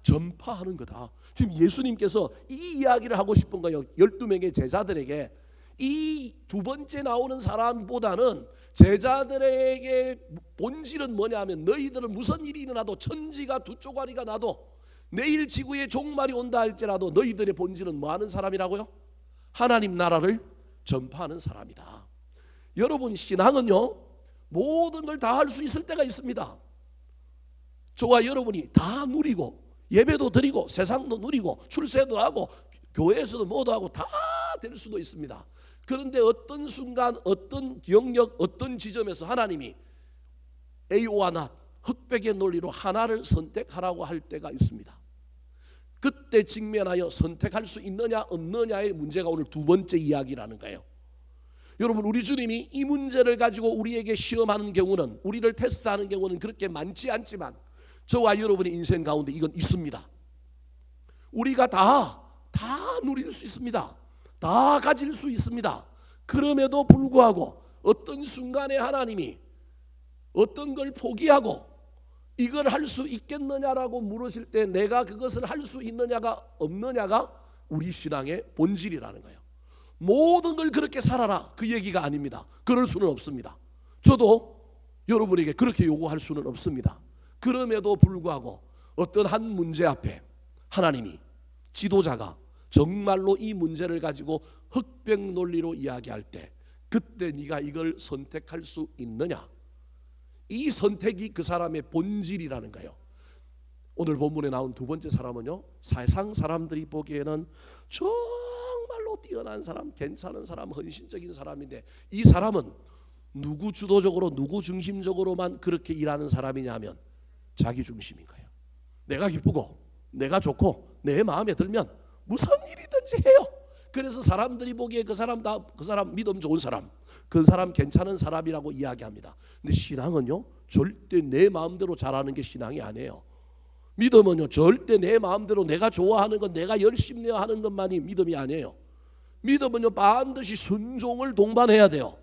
전파하는 거다. 지금 예수님께서 이 이야기를 하고 싶은 거예요. 12명의 제자들에게. 이 두 번째 나오는 사람보다는 제자들에게 본질은 뭐냐 하면, 너희들은 무슨 일이 일어나도, 천지가 두 쪼가리가 나도, 내일 지구에 종말이 온다 할지라도 너희들의 본질은 뭐 하는 사람이라고요? 하나님 나라를 전파하는 사람이다. 여러분, 신앙은요 모든 걸 다 할 수 있을 때가 있습니다. 저와 여러분이 다 누리고 예배도 드리고 세상도 누리고 출세도 하고 교회에서도 뭐도 하고 다 될 수도 있습니다. 그런데 어떤 순간 어떤 영역 어떤 지점에서 하나님이 A와 나 흑백의 논리로 하나를 선택하라고 할 때가 있습니다. 그때 직면하여 선택할 수 있느냐 없느냐의 문제가 오늘 두 번째 이야기라는 거예요. 여러분, 우리 주님이 이 문제를 가지고 우리에게 시험하는 경우는, 우리를 테스트하는 경우는 그렇게 많지 않지만 저와 여러분의 인생 가운데 이건 있습니다. 우리가 다 누릴 수 있습니다. 다 가질 수 있습니다. 그럼에도 불구하고 어떤 순간에 하나님이 어떤 걸 포기하고 이걸 할 수 있겠느냐라고 물으실 때 내가 그것을 할 수 있느냐가 없느냐가 우리 신앙의 본질이라는 거예요. 모든 걸 그렇게 살아라 그 얘기가 아닙니다. 그럴 수는 없습니다. 저도 여러분에게 그렇게 요구할 수는 없습니다. 그럼에도 불구하고 어떤 한 문제 앞에 하나님이, 지도자가 정말로 이 문제를 가지고 흑백 논리로 이야기할 때 그때 네가 이걸 선택할 수 있느냐, 이 선택이 그 사람의 본질이라는 거예요. 오늘 본문에 나온 두 번째 사람은요, 세상 사람들이 보기에는 정말로 뛰어난 사람, 괜찮은 사람, 헌신적인 사람인데 이 사람은 누구 주도적으로 누구 중심적으로만 그렇게 일하는 사람이냐면 자기 중심인 거예요. 내가 기쁘고 내가 좋고 내 마음에 들면 무슨 일이든지 해요. 그래서 사람들이 보기에 그 사람 믿음 좋은 사람, 그 사람 괜찮은 사람이라고 이야기합니다. 근데 신앙은요 절대 내 마음대로 잘하는 게 신앙이 아니에요. 믿음은요 절대 내 마음대로 내가 좋아하는 것, 내가 열심히 하는 것만이 믿음이 아니에요. 믿음은요 반드시 순종을 동반해야 돼요.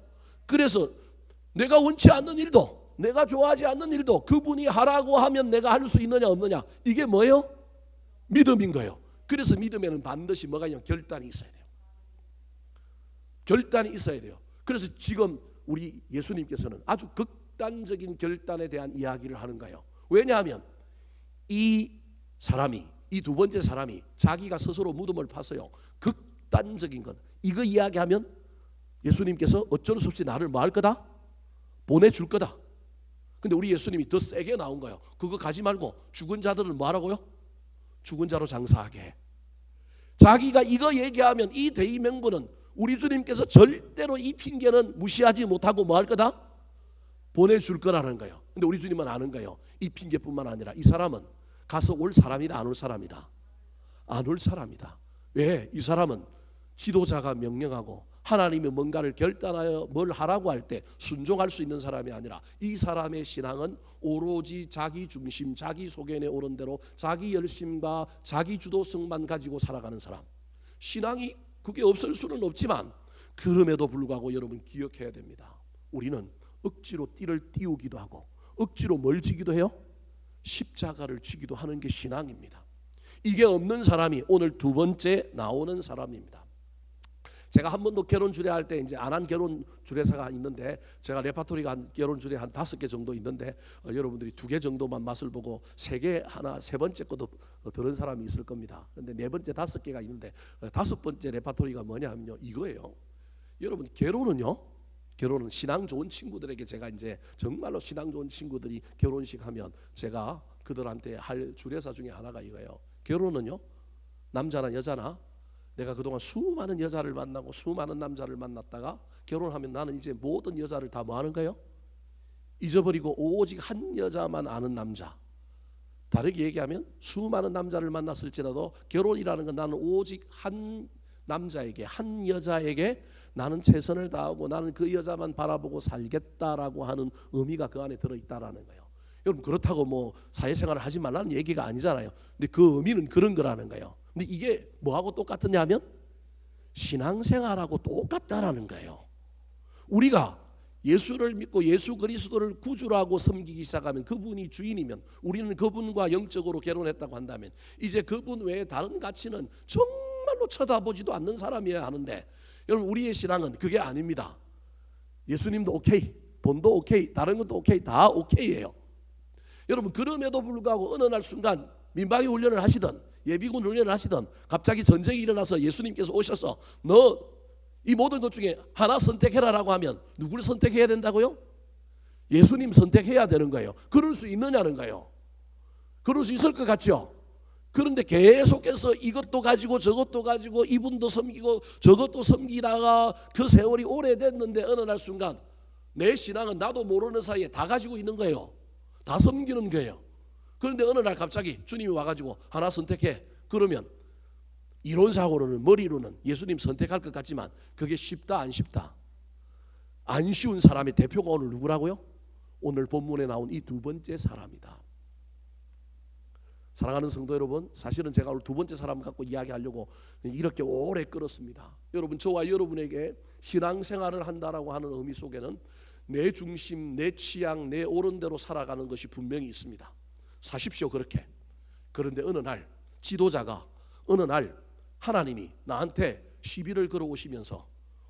그래서 내가 원치 않는 일도, 내가 좋아하지 않는 일도 그분이 하라고 하면 내가 할 수 있느냐 없느냐, 이게 뭐예요? 믿음인 거예요. 그래서 믿음에는 반드시 뭐가 있냐면 결단이 있어야 돼요. 결단이 있어야 돼요. 그래서 지금 우리 예수님께서는 아주 극단적인 결단에 대한 이야기를 하는 거예요. 왜냐하면 이 사람이, 이 두 번째 사람이 자기가 스스로 무덤을 파서요 극단적인 것, 이거 이야기하면 예수님께서 어쩔 수 없이 나를 뭐 할 거다? 보내줄 거다. 근데 우리 예수님이 더 세게 나온 거예요. 그거 가지 말고 죽은 자들은 뭐 하라고요? 죽은 자로 장사하게. 자기가 이거 얘기하면 이 대의명분은 우리 주님께서 절대로 이 핑계는 무시하지 못하고 뭐 할 거다? 보내줄 거라는 거예요. 근데 우리 주님은 아는 거예요. 이 핑계뿐만 아니라 이 사람은 가서 올 사람이다 안 올 사람이다? 안 올 사람이다. 왜? 이 사람은 지도자가 명령하고 하나님이 뭔가를 결단하여 뭘 하라고 할 때 순종할 수 있는 사람이 아니라 이 사람의 신앙은 오로지 자기 중심, 자기 소견에 오른 대로 자기 열심과 자기 주도성만 가지고 살아가는 사람. 신앙이 그게 없을 수는 없지만 그럼에도 불구하고 여러분 기억해야 됩니다. 우리는 억지로 띠를 띄우기도 하고 억지로 뭘 지기도 해요? 십자가를 지기도 하는 게 신앙입니다. 이게 없는 사람이 오늘 두 번째 나오는 사람입니다. 제가 한 번도 결혼 주례할 때 이제 안 한 결혼 주례사가 있는데, 제가 레파토리가 한 결혼 주례 한 5개 정도 있는데 여러분들이 2개 정도만 맛을 보고 3개 하나 세 번째 것도 들은 사람이 있을 겁니다. 근데 4번째 5개가 있는데 5번째 레파토리가 뭐냐면요 이거예요. 여러분 결혼은 신앙 좋은 친구들에게 제가 이제 정말로 신앙 좋은 친구들이 결혼식 하면 제가 그들한테 할 주례사 중에 하나가 이거예요. 결혼은요 남자나 여자나 내가 그동안 수많은 여자를 만나고 수많은 남자를 만났다가 결혼하면 나는 이제 모든 여자를 다 뭐 하는 거예요? 잊어버리고 오직 한 여자만 아는 남자. 다르게 얘기하면 수많은 남자를 만났을지라도 결혼이라는 건 나는 오직 한 남자에게, 한 여자에게 나는 최선을 다하고 나는 그 여자만 바라보고 살겠다라고 하는 의미가 그 안에 들어있다라는 거예요. 여러분 그렇다고 뭐 사회생활을 하지 말라는 얘기가 아니잖아요. 근데 그 의미는 그런 거라는 거예요. 근데 이게 뭐하고 똑같느냐 하면 신앙생활하고 똑같다라는 거예요. 우리가 예수를 믿고 예수 그리스도를 구주라고 섬기기 시작하면, 그분이 주인이면, 우리는 그분과 영적으로 결혼했다고 한다면 이제 그분 외에 다른 가치는 정말로 쳐다보지도 않는 사람이어야 하는데, 여러분 우리의 신앙은 그게 아닙니다. 예수님도 오케이, 돈도 오케이, 다른 것도 오케이, 다 오케이예요. 여러분 그럼에도 불구하고 어느 날 순간 민방위 훈련을 하시던 예비군 훈련을 하시던 갑자기 전쟁이 일어나서 예수님께서 오셔서 너 이 모든 것 중에 하나 선택해라라고 하면 누구를 선택해야 된다고요? 예수님 선택해야 되는 거예요. 그럴 수 있느냐는 거예요. 그럴 수 있을 것 같죠? 그런데 계속해서 이것도 가지고 저것도 가지고 이분도 섬기고 저것도 섬기다가 그 세월이 오래됐는데 어느 날 순간 내 신앙은 나도 모르는 사이에 다 가지고 있는 거예요. 다 섬기는 거예요. 그런데 어느 날 갑자기 주님이 와가지고 하나 선택해. 그러면 이론상으로는, 머리로는 예수님 선택할 것 같지만 그게 쉽다 안 쉽다? 안 쉬운 사람의 대표가 오늘 누구라고요? 오늘 본문에 나온 이 두 번째 사람이다. 사랑하는 성도 여러분, 사실은 제가 오늘 두 번째 사람 갖고 이야기하려고 이렇게 오래 끌었습니다. 여러분, 저와 여러분에게 신앙생활을 한다라고 하는 의미 속에는 내 중심, 내 취향, 내 옳은 대로 살아가는 것이 분명히 있습니다. 사십시오 그렇게. 그런데 어느 날 지도자가, 어느 날 하나님이 나한테 시비를 걸어오시면서,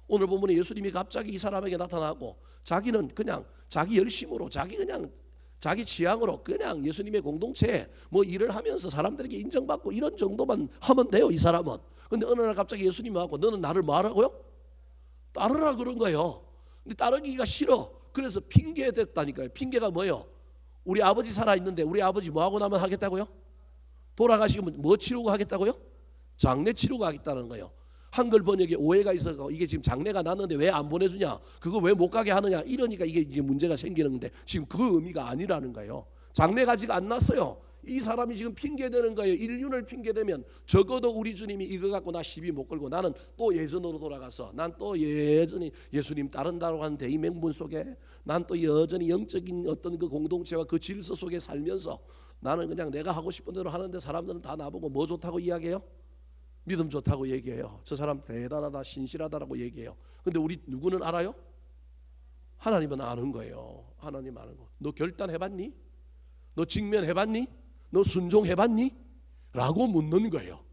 오늘 보면 예수님이 갑자기 이 사람에게 나타나고 자기는 그냥 자기 열심으로, 자기 취향으로 그냥 예수님의 공동체에 뭐 일을 하면서 사람들에게 인정받고 이런 정도만 하면 돼요 이 사람은. 근데 어느 날 갑자기 예수님이 와서 너는 나를 뭐 하라고요? 따르라 그런 거예요. 근데 따르기가 싫어. 그래서 핑계 댔다니까요. 핑계가 뭐예요? 우리 아버지 살아있는데 우리 아버지 뭐 하고 나면 하겠다고요? 돌아가시면 뭐 치르고 하겠다고요? 장례 치르고 하겠다는 거예요. 한글 번역에 오해가 있어서 이게 지금 장례가 났는데 왜 안 보내주냐, 그거 왜 못 가게 하느냐, 이러니까 이게 이제 문제가 생기는 건데 지금 그 의미가 아니라는 거예요. 장례가 아직 안 났어요. 이 사람이 지금 핑계대는 거예요. 인륜을 핑계대면 적어도 우리 주님이 이거 갖고 나 시비 못 걸고 나는 또 예전으로 돌아가서 난 또 여전히 예수님 따른다고 하는 대의 명분 속에 난 또 여전히 영적인 어떤 그 공동체와 그 질서 속에 살면서 나는 그냥 내가 하고 싶은 대로 하는데 사람들은 다 나보고 뭐 좋다고 이야기해요? 믿음 좋다고 얘기해요. 저 사람 대단하다, 신실하다라고 얘기해요. 근데 우리 누구는 알아요? 하나님은 아는 거예요. 하나님 아는 거. 너 결단해봤니? 너 직면해봤니? 너 순종해봤니? 라고 묻는 거예요.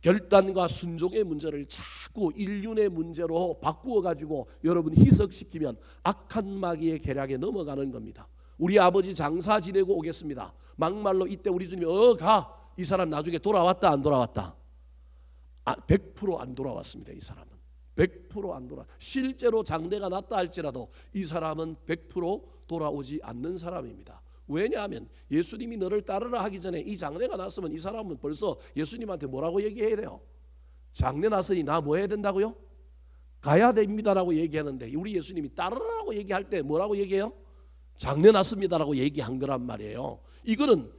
결단과 순종의 문제를 자꾸 인륜의 문제로 바꾸어가지고 여러분 희석시키면 악한 마귀의 계략에 넘어가는 겁니다. 우리 아버지 장사 지내고 오겠습니다. 막말로 이때 우리 주님이 가. 이 사람 나중에 돌아왔다 안 돌아왔다? 100% 안 돌아왔습니다. 이 사람은 100% 안 돌아. 실제로 장례가 났다 할지라도 이 사람은 100% 돌아오지 않는 사람입니다. 왜냐하면 예수님이 너를 따르라 하기 전에 이 장례가 났으면 이 사람은 벌써 예수님한테 뭐라고 얘기해야 돼요? 장례 났으니 나 뭐 해야 된다고요? 가야 됩니다라고 얘기하는데 우리 예수님이 따르라고 얘기할 때 뭐라고 얘기해요? 장례 났습니다라고 얘기한 거란 말이에요. 이거는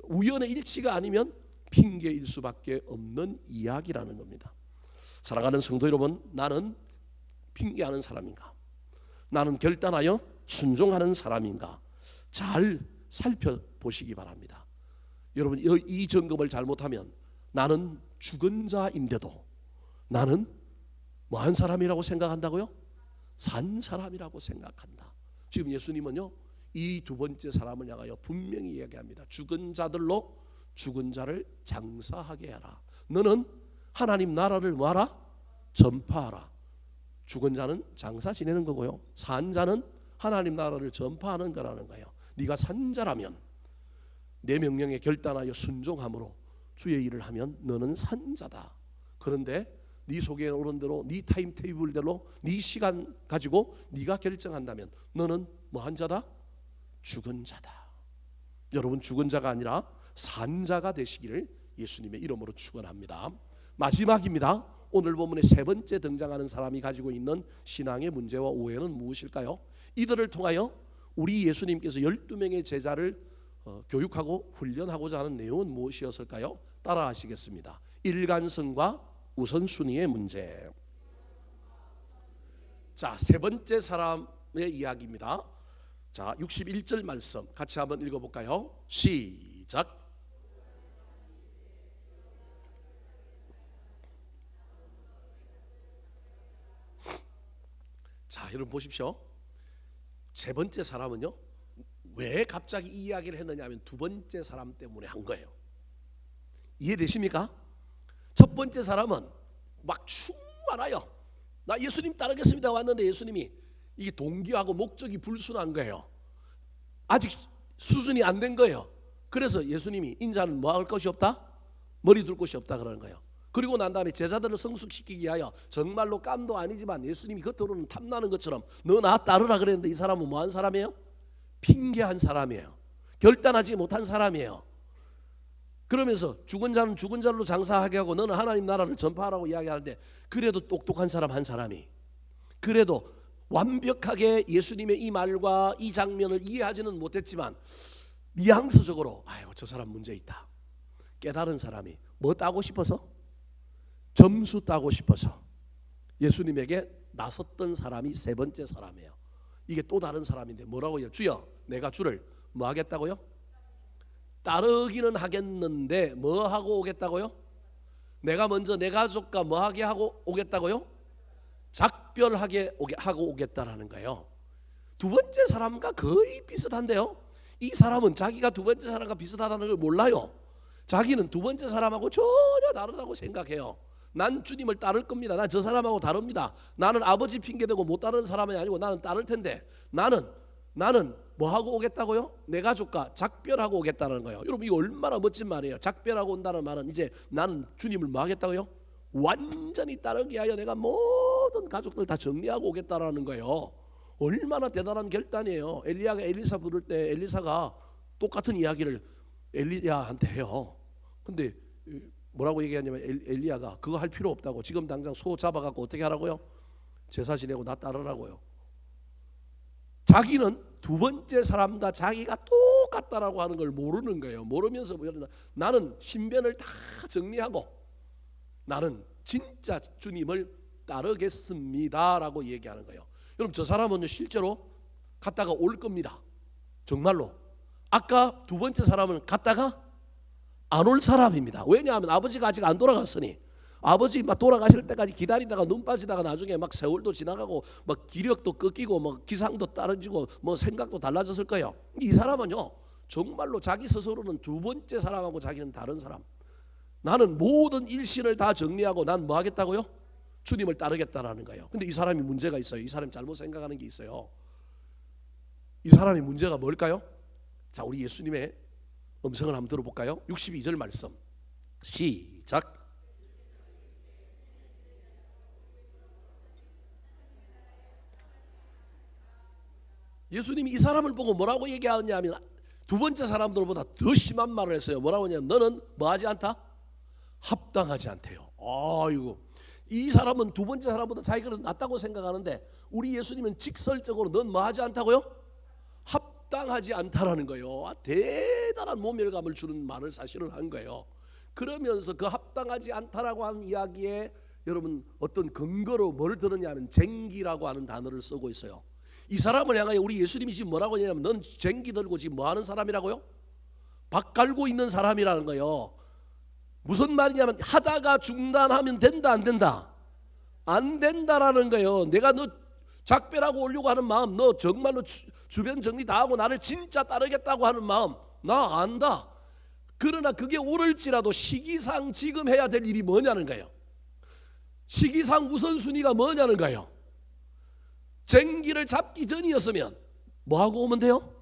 우연의 일치가 아니면 핑계일 수밖에 없는 이야기라는 겁니다. 사랑하는 성도 여러분, 나는 핑계하는 사람인가? 나는 결단하여 순종하는 사람인가? 잘 살펴보시기 바랍니다. 여러분, 이 점검을 잘못하면 나는 죽은 자인데도 나는 뭐한 사람이라고 생각한다고요? 산 사람이라고 생각한다. 지금 예수님은요, 이 두 번째 사람을 향하여 분명히 얘기합니다. 죽은 자들로 죽은 자를 장사하게 하라. 너는 하나님 나라를 뭐하라? 전파하라. 죽은 자는 장사 지내는 거고요, 산 자는 하나님 나라를 전파하는 거라는 거예요. 네가 산 자라면 내 명령에 결단하여 순종함으로 주의 일을 하면 너는 산 자다. 그런데 네 속에 오른 대로, 네 타임 테이블대로, 네 시간 가지고 네가 결정한다면 너는 뭐한 자다? 죽은 자다. 여러분, 죽은 자가 아니라 산 자가 되시기를 예수님의 이름으로 축원합니다. 마지막입니다. 오늘 본문의 세 번째 등장하는 사람이 가지고 있는 신앙의 문제와 오해는 무엇일까요? 이들을 통하여 우리 예수님께서 12명의 제자를 교육하고 훈련하고자 하는 내용은 무엇이었을까요? 따라 하시겠습니다. 일관성과 우선순위의 문제. 자, 세 번째 사람의 이야기입니다. 자, 61절 말씀 같이 한번 읽어볼까요? 시작. 자, 여러분 보십시오. 세 번째 사람은요, 왜 갑자기 이 이야기를 했느냐 하면 두 번째 사람 때문에 한 거예요. 이해되십니까? 첫 번째 사람은 막 충만하여 나 예수님 따르겠습니다 왔는데 예수님이 이게 동기하고 목적이 불순한 거예요. 아직 수준이 안 된 거예요. 그래서 예수님이 인자는 뭐 할 것이 없다? 머리 둘 곳이 없다 그러는 거예요. 그리고 난 다음에 제자들을 성숙시키기 위하여 정말로 깜도 아니지만 예수님이 겉으로는 탐나는 것처럼 너 나 따르라 그랬는데 이 사람은 뭐 한 사람이에요? 핑계한 사람이에요. 결단하지 못한 사람이에요. 그러면서 죽은 자는 죽은 자로 장사하게 하고 너는 하나님 나라를 전파하라고 이야기하는데 그래도 똑똑한 사람 한 사람이 그래도 완벽하게 예수님의 이 말과 이 장면을 이해하지는 못했지만 뉘앙스적으로 아이고 저 사람 문제 있다 깨달은 사람이 뭐 따고 싶어서? 점수 따고 싶어서 예수님에게 나섰던 사람이 세 번째 사람이에요. 이게 또 다른 사람인데 뭐라고 해요? 주여 내가 주를 뭐 하겠다고요? 따르기는 하겠는데 뭐 하고 오겠다고요? 내가 먼저 내 가족과 뭐 하게 하고 오겠다고요? 작별하게 하고 오겠다라는 거예요. 두 번째 사람과 거의 비슷한데요. 이 사람은 자기가 두 번째 사람과 비슷하다는 걸 몰라요. 자기는 두 번째 사람하고 전혀 다르다고 생각해요. 난 주님을 따를 겁니다. 난 저 사람하고 다릅니다. 나는 아버지 핑계대고 못 따르는 사람이 아니고 나는 따를 텐데 나는 뭐 하고 오겠다고요? 내 가족과 작별하고 오겠다는 거예요. 여러분 이거 얼마나 멋진 말이에요. 작별하고 온다는 말은 이제 나는 주님을 뭐 하겠다고요? 완전히 따르기 위하여 내가 모든 가족들 다 정리하고 오겠다라는 거예요. 얼마나 대단한 결단이에요. 엘리야가 엘리사 부를 때 엘리사가 똑같은 이야기를 엘리야한테 해요. 근데 뭐라고 얘기하냐면 엘리야가 그거 할 필요 없다고 지금 당장 소 잡아갖고 어떻게 하라고요? 제사 지내고 나 따르라고요. 자기는 두 번째 사람과 자기가 똑같다라고 하는 걸 모르는 거예요. 모르면서 나는 신변을 다 정리하고 나는 진짜 주님을 따르겠습니다라고 얘기하는 거예요. 여러분 저 사람은 실제로 갔다가 올 겁니다. 정말로 아까 두 번째 사람은 갔다가 안 올 사람입니다. 왜냐하면 아버지가 아직 안 돌아갔으니 아버지 막 돌아가실 때까지 기다리다가 눈 빠지다가 나중에 막 세월도 지나가고 막 기력도 꺾이고 뭐 기상도 떨어지고 뭐 생각도 달라졌을 거예요. 이 사람은요 정말로 자기 스스로는 두 번째 사람하고 자기는 다른 사람. 나는 모든 일신을 다 정리하고 난 뭐 하겠다고요? 주님을 따르겠다라는 거예요. 근데 이 사람이 문제가 있어요. 이 사람이 잘못 생각하는 게 있어요. 이 사람의 문제가 뭘까요? 자, 우리 예수님의 음성을 한번 들어볼까요? 62절 말씀 시작. 예수님이 이 사람을 보고 뭐라고 얘기하느냐면 두 번째 사람들보다 더 심한 말을 했어요. 뭐라고 하냐면 너는 뭐하지 않다? 합당하지 않대요. 아이고, 이 사람은 두 번째 사람보다 자기가 낫다고 생각하는데 우리 예수님은 직설적으로 넌 뭐하지 않다고요? 합당하지 않다라는 거예요. 대단한 모멸감을 주는 말을 사실은 한 거예요. 그러면서 그 합당하지 않다라고 하는 이야기에 여러분 어떤 근거로 뭘 들었냐면 쟁기라고 하는 단어를 쓰고 있어요. 이 사람을 향하여 우리 예수님이 지금 뭐라고 하냐면 넌 쟁기 들고 지금 뭐 하는 사람이라고요? 박 갈고 있는 사람이라는 거예요. 무슨 말이냐면 하다가 중단하면 된다 안 된다? 안 된다라는 거예요. 내가 너 작별하고 오려고 하는 마음, 너 정말로 주변 정리 다 하고 나를 진짜 따르겠다고 하는 마음 나 안다. 그러나 그게 옳을지라도 시기상 지금 해야 될 일이 뭐냐는 거예요. 시기상 우선순위가 뭐냐는 거예요. 쟁기를 잡기 전이었으면 뭐하고 오면 돼요?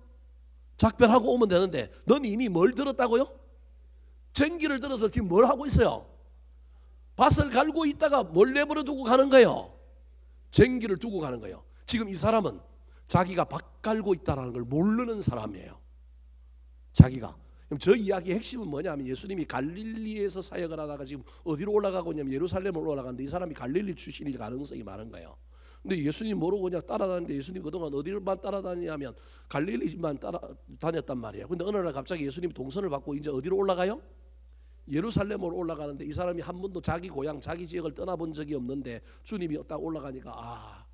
작별하고 오면 되는데 넌 이미 뭘 들었다고요? 쟁기를 들어서 지금 뭘 하고 있어요? 밭을 갈고 있다가 뭘 내버려 두고 가는 거예요? 쟁기를 두고 가는 거예요. 지금 이 사람은 자기가 밭 갈고 있다는 걸 모르는 사람이에요. 자기가. 그럼 저 이야기의 핵심은 뭐냐면 예수님이 갈릴리에서 사역을 하다가 지금 어디로 올라가고 있냐면 예루살렘으로 올라가는데 이 사람이 갈릴리 출신일 가능성이 많은 거예요. 근데 예수님 모르고 그냥 따라다니는데 예수님 그동안 어디를만 따라다니냐면 갈릴리만 따라다녔단 말이에요. 근데 어느 날 갑자기 예수님이 동선을 받고 이제 어디로 올라가요? 예루살렘으로 올라가는데 이 사람이 한 번도 자기 고향 자기 지역을 떠나본 적이 없는데 주님이 딱 올라가니까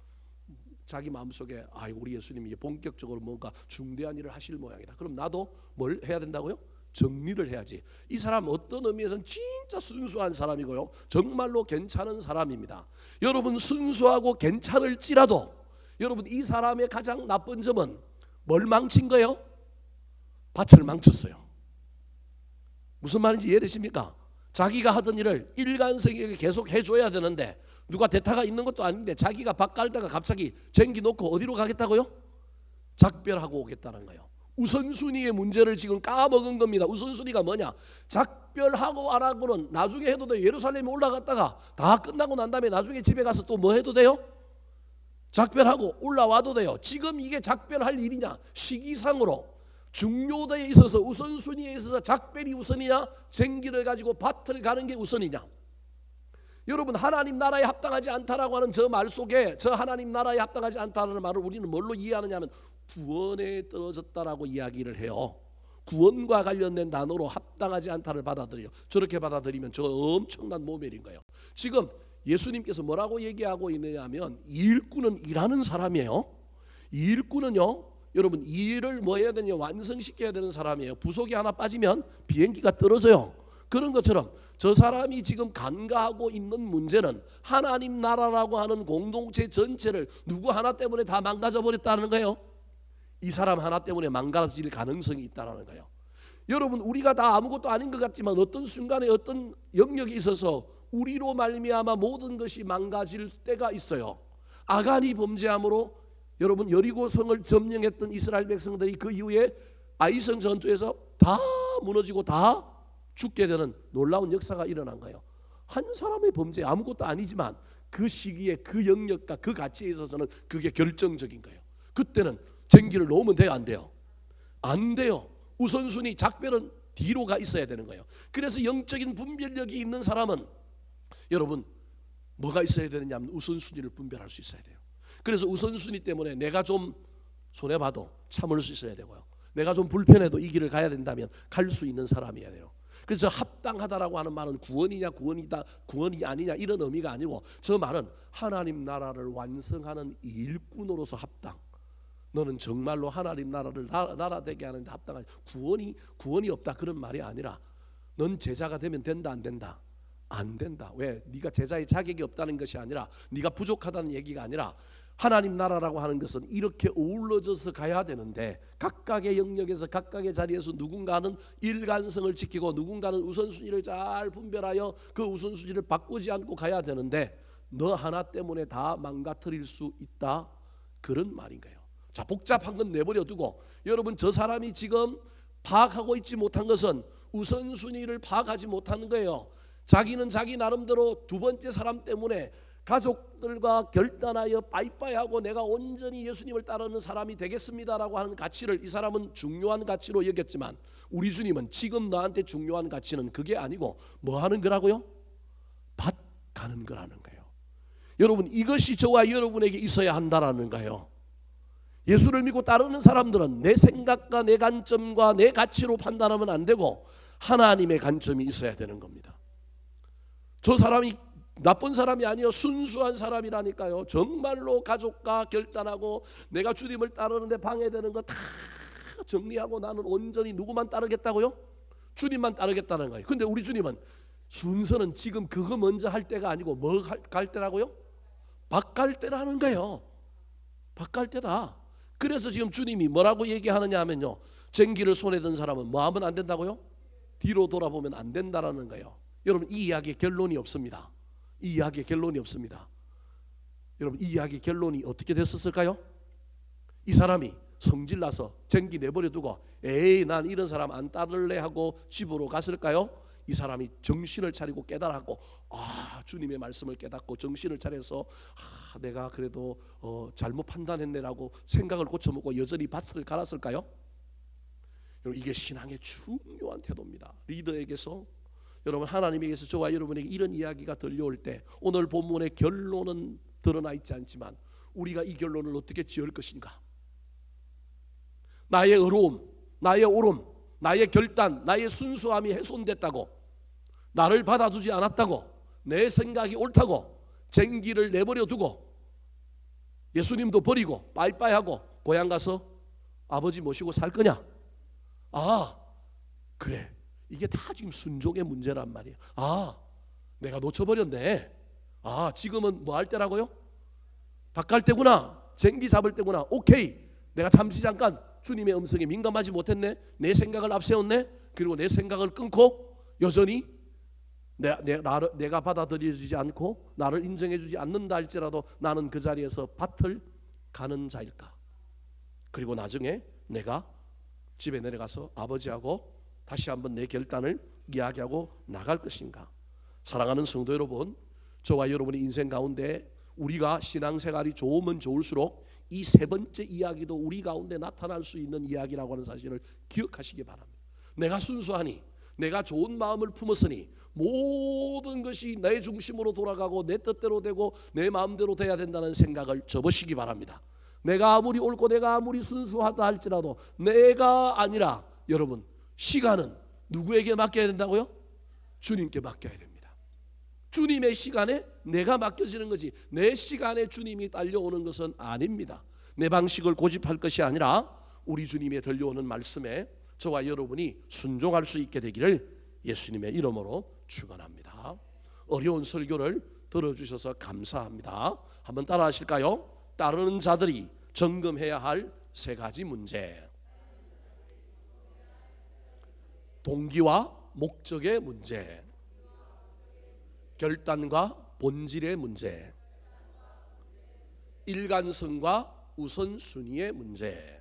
자기 마음속에 우리 예수님이 본격적으로 뭔가 중대한 일을 하실 모양이다. 그럼 나도 뭘 해야 된다고요? 정리를 해야지. 이 사람 어떤 의미에서는 진짜 순수한 사람이고요, 정말로 괜찮은 사람입니다. 여러분, 순수하고 괜찮을지라도 여러분, 이 사람의 가장 나쁜 점은 뭘 망친 거예요? 밭을 망쳤어요. 무슨 말인지 이해되십니까? 자기가 하던 일을 일관성에게 계속 해줘야 되는데 누가 대타가 있는 것도 아닌데 자기가 밭 갈다가 갑자기 쟁기 놓고 어디로 가겠다고요? 작별하고 오겠다는 거예요. 우선순위의 문제를 지금 까먹은 겁니다. 우선순위가 뭐냐? 작별하고 안 하고는 나중에 해도 돼요. 예루살렘에 올라갔다가 다 끝나고 난 다음에 나중에 집에 가서 또 뭐 해도 돼요? 작별하고 올라와도 돼요. 지금 이게 작별할 일이냐? 시기상으로 중요도에 있어서 우선순위에 있어서 작별이 우선이냐, 쟁기를 가지고 밭을 가는 게 우선이냐? 여러분, 하나님 나라에 합당하지 않다라고 하는 저 말 속에 저 하나님 나라에 합당하지 않다라는 말을 우리는 뭘로 이해하느냐 하면 구원에 떨어졌다라고 이야기를 해요. 구원과 관련된 단어로 합당하지 않다를 받아들여요. 저렇게 받아들이면 저 엄청난 모멸인 거예요. 지금 예수님께서 뭐라고 얘기하고 있느냐 하면 일꾼은 일하는 사람이에요. 일꾼은요, 여러분, 일을 뭐 해야 되냐, 완성시켜야 되는 사람이에요. 부속이 하나 빠지면 비행기가 떨어져요. 그런 것처럼 저 사람이 지금 간과하고 있는 문제는 하나님 나라라고 하는 공동체 전체를 누구 하나 때문에 다 망가져 버렸다는 거예요. 이 사람 하나 때문에 망가질 가능성이 있다는 거예요. 여러분, 우리가 다 아무것도 아닌 것 같지만 어떤 순간에 어떤 영역에 있어서 우리로 말미암아 모든 것이 망가질 때가 있어요. 아간이 범죄함으로 여러분, 여리고성을 점령했던 이스라엘 백성들이 그 이후에 아이성 전투에서 다 무너지고 다 죽게 되는 놀라운 역사가 일어난 거예요. 한 사람의 범죄, 아무것도 아니지만 그 시기에 그 영역과 그 가치에 있어서는 그게 결정적인 거예요. 그때는 쟁기를 놓으면 돼요, 안 돼요? 안 돼요. 우선순위, 작별은 뒤로 가 있어야 되는 거예요. 그래서 영적인 분별력이 있는 사람은 여러분 뭐가 있어야 되느냐 하면 우선순위를 분별할 수 있어야 돼요. 그래서 우선순위 때문에 내가 좀 손해봐도 참을 수 있어야 되고요, 내가 좀 불편해도 이 길을 가야 된다면 갈 수 있는 사람이어야 돼요. 그래서 합당하다라고 하는 말은 구원이냐 구원이다 구원이 아니냐 이런 의미가 아니고, 저 말은 하나님 나라를 완성하는 일꾼으로서 합당. 너는 정말로 하나님 나라를 나라 되게 하는데 합당한 구원이 없다 그런 말이 아니라, 넌 제자가 되면 된다 안 된다? 안 된다. 왜? 네가 제자의 자격이 없다는 것이 아니라, 네가 부족하다는 얘기가 아니라, 하나님 나라라고 하는 것은 이렇게 어우러져서 가야 되는데 각각의 영역에서 각각의 자리에서 누군가는 일관성을 지키고 누군가는 우선순위를 잘 분별하여 그 우선순위를 바꾸지 않고 가야 되는데 너 하나 때문에 다 망가뜨릴 수 있다 그런 말인 거예요. 자, 복잡한 건 내버려 두고 여러분, 저 사람이 지금 파악하고 있지 못한 것은 우선순위를 파악하지 못하는 거예요. 자기는 자기 나름대로 두 번째 사람 때문에 가족들과 결단하여 빠이빠이하고 내가 온전히 예수님을 따르는 사람이 되겠습니다라고 하는 가치를 이 사람은 중요한 가치로 여겼지만, 우리 주님은 지금 너한테 중요한 가치는 그게 아니고 뭐 하는 거라고요? 밭 가는 거라는 거예요. 여러분, 이것이 저와 여러분에게 있어야 한다라는 거예요. 예수를 믿고 따르는 사람들은 내 생각과 내 관점과 내 가치로 판단하면 안 되고 하나님의 관점이 있어야 되는 겁니다. 저 사람이 나쁜 사람이 아니요, 순수한 사람이라니까요. 정말로 가족과 결단하고 내가 주님을 따르는데 방해되는 거 다 정리하고 나는 온전히 누구만 따르겠다고요? 주님만 따르겠다는 거예요. 근데 우리 주님은 순서는 지금 그거 먼저 할 때가 아니고 뭐 갈 때라고요? 밭 갈 때라는 거예요. 밭 갈 때다. 그래서 지금 주님이 뭐라고 얘기하느냐 하면요, 쟁기를 손에 든 사람은 뭐 하면 안 된다고요? 뒤로 돌아보면 안 된다라는 거예요. 여러분, 이 이야기의 결론이 없습니다. 이 이야기의 결론이 없습니다. 여러분, 이 이야기의 결론이 어떻게 됐었을까요? 이 사람이 성질나서 쟁기 내버려 두고 에이 난 이런 사람 안 따를래 하고 집으로 갔을까요? 이 사람이 정신을 차리고 깨달았고, 주님의 말씀을 깨닫고 정신을 차려서 내가 그래도 잘못 판단했네라고 생각을 고쳐먹고 여전히 밭을 갈았을까요? 여러분, 이게 신앙의 중요한 태도입니다. 리더에게서, 여러분, 하나님에게서 저와 여러분에게 이런 이야기가 들려올 때 오늘 본문의 결론은 드러나 있지 않지만 우리가 이 결론을 어떻게 지을 것인가? 나의 의로움, 나의 옳음, 나의 결단, 나의 순수함이 훼손됐다고, 나를 받아주지 않았다고, 내 생각이 옳다고 쟁기를 내버려 두고 예수님도 버리고 빠이빠이하고 고향 가서 아버지 모시고 살 거냐? 아, 그래. 이게 다 지금 순종의 문제란 말이에요. 아, 내가 놓쳐버렸네. 아, 지금은 뭐 할 때라고요? 닭갈 때구나. 쟁기 잡을 때구나. 오케이. 내가 잠시 잠깐 주님의 음성에 민감하지 못했네. 내 생각을 앞세웠네. 그리고 내 생각을 끊고 여전히 내가 받아들여지지 않고 나를 인정해주지 않는다 할지라도 나는 그 자리에서 밭을 가는 자일까? 그리고 나중에 내가 집에 내려가서 아버지하고 다시 한번 내 결단을 이야기하고 나갈 것인가? 사랑하는 성도 여러분, 저와 여러분의 인생 가운데 우리가 신앙생활이 좋으면 좋을수록 이 세 번째 이야기도 우리 가운데 나타날 수 있는 이야기라고 하는 사실을 기억하시기 바랍니다. 내가 순수하니, 내가 좋은 마음을 품었으니 모든 것이 내 중심으로 돌아가고 내 뜻대로 되고 내 마음대로 돼야 된다는 생각을 접으시기 바랍니다. 내가 아무리 옳고 내가 아무리 순수하다 할지라도 내가 아니라, 여러분, 시간은 누구에게 맡겨야 된다고요? 주님께 맡겨야 됩니다. 주님의 시간에 내가 맡겨지는 거지, 내 시간에 주님이 딸려오는 것은 아닙니다. 내 방식을 고집할 것이 아니라 우리 주님의 들려오는 말씀에 저와 여러분이 순종할 수 있게 되기를 예수님의 이름으로 축원합니다. 어려운 설교를 들어주셔서 감사합니다. 한번 따라 하실까요? 따르는 자들이 점검해야 할 세 가지 문제. 동기와 목적의 문제, 결단과 본질의 문제, 일관성과 우선순위의 문제.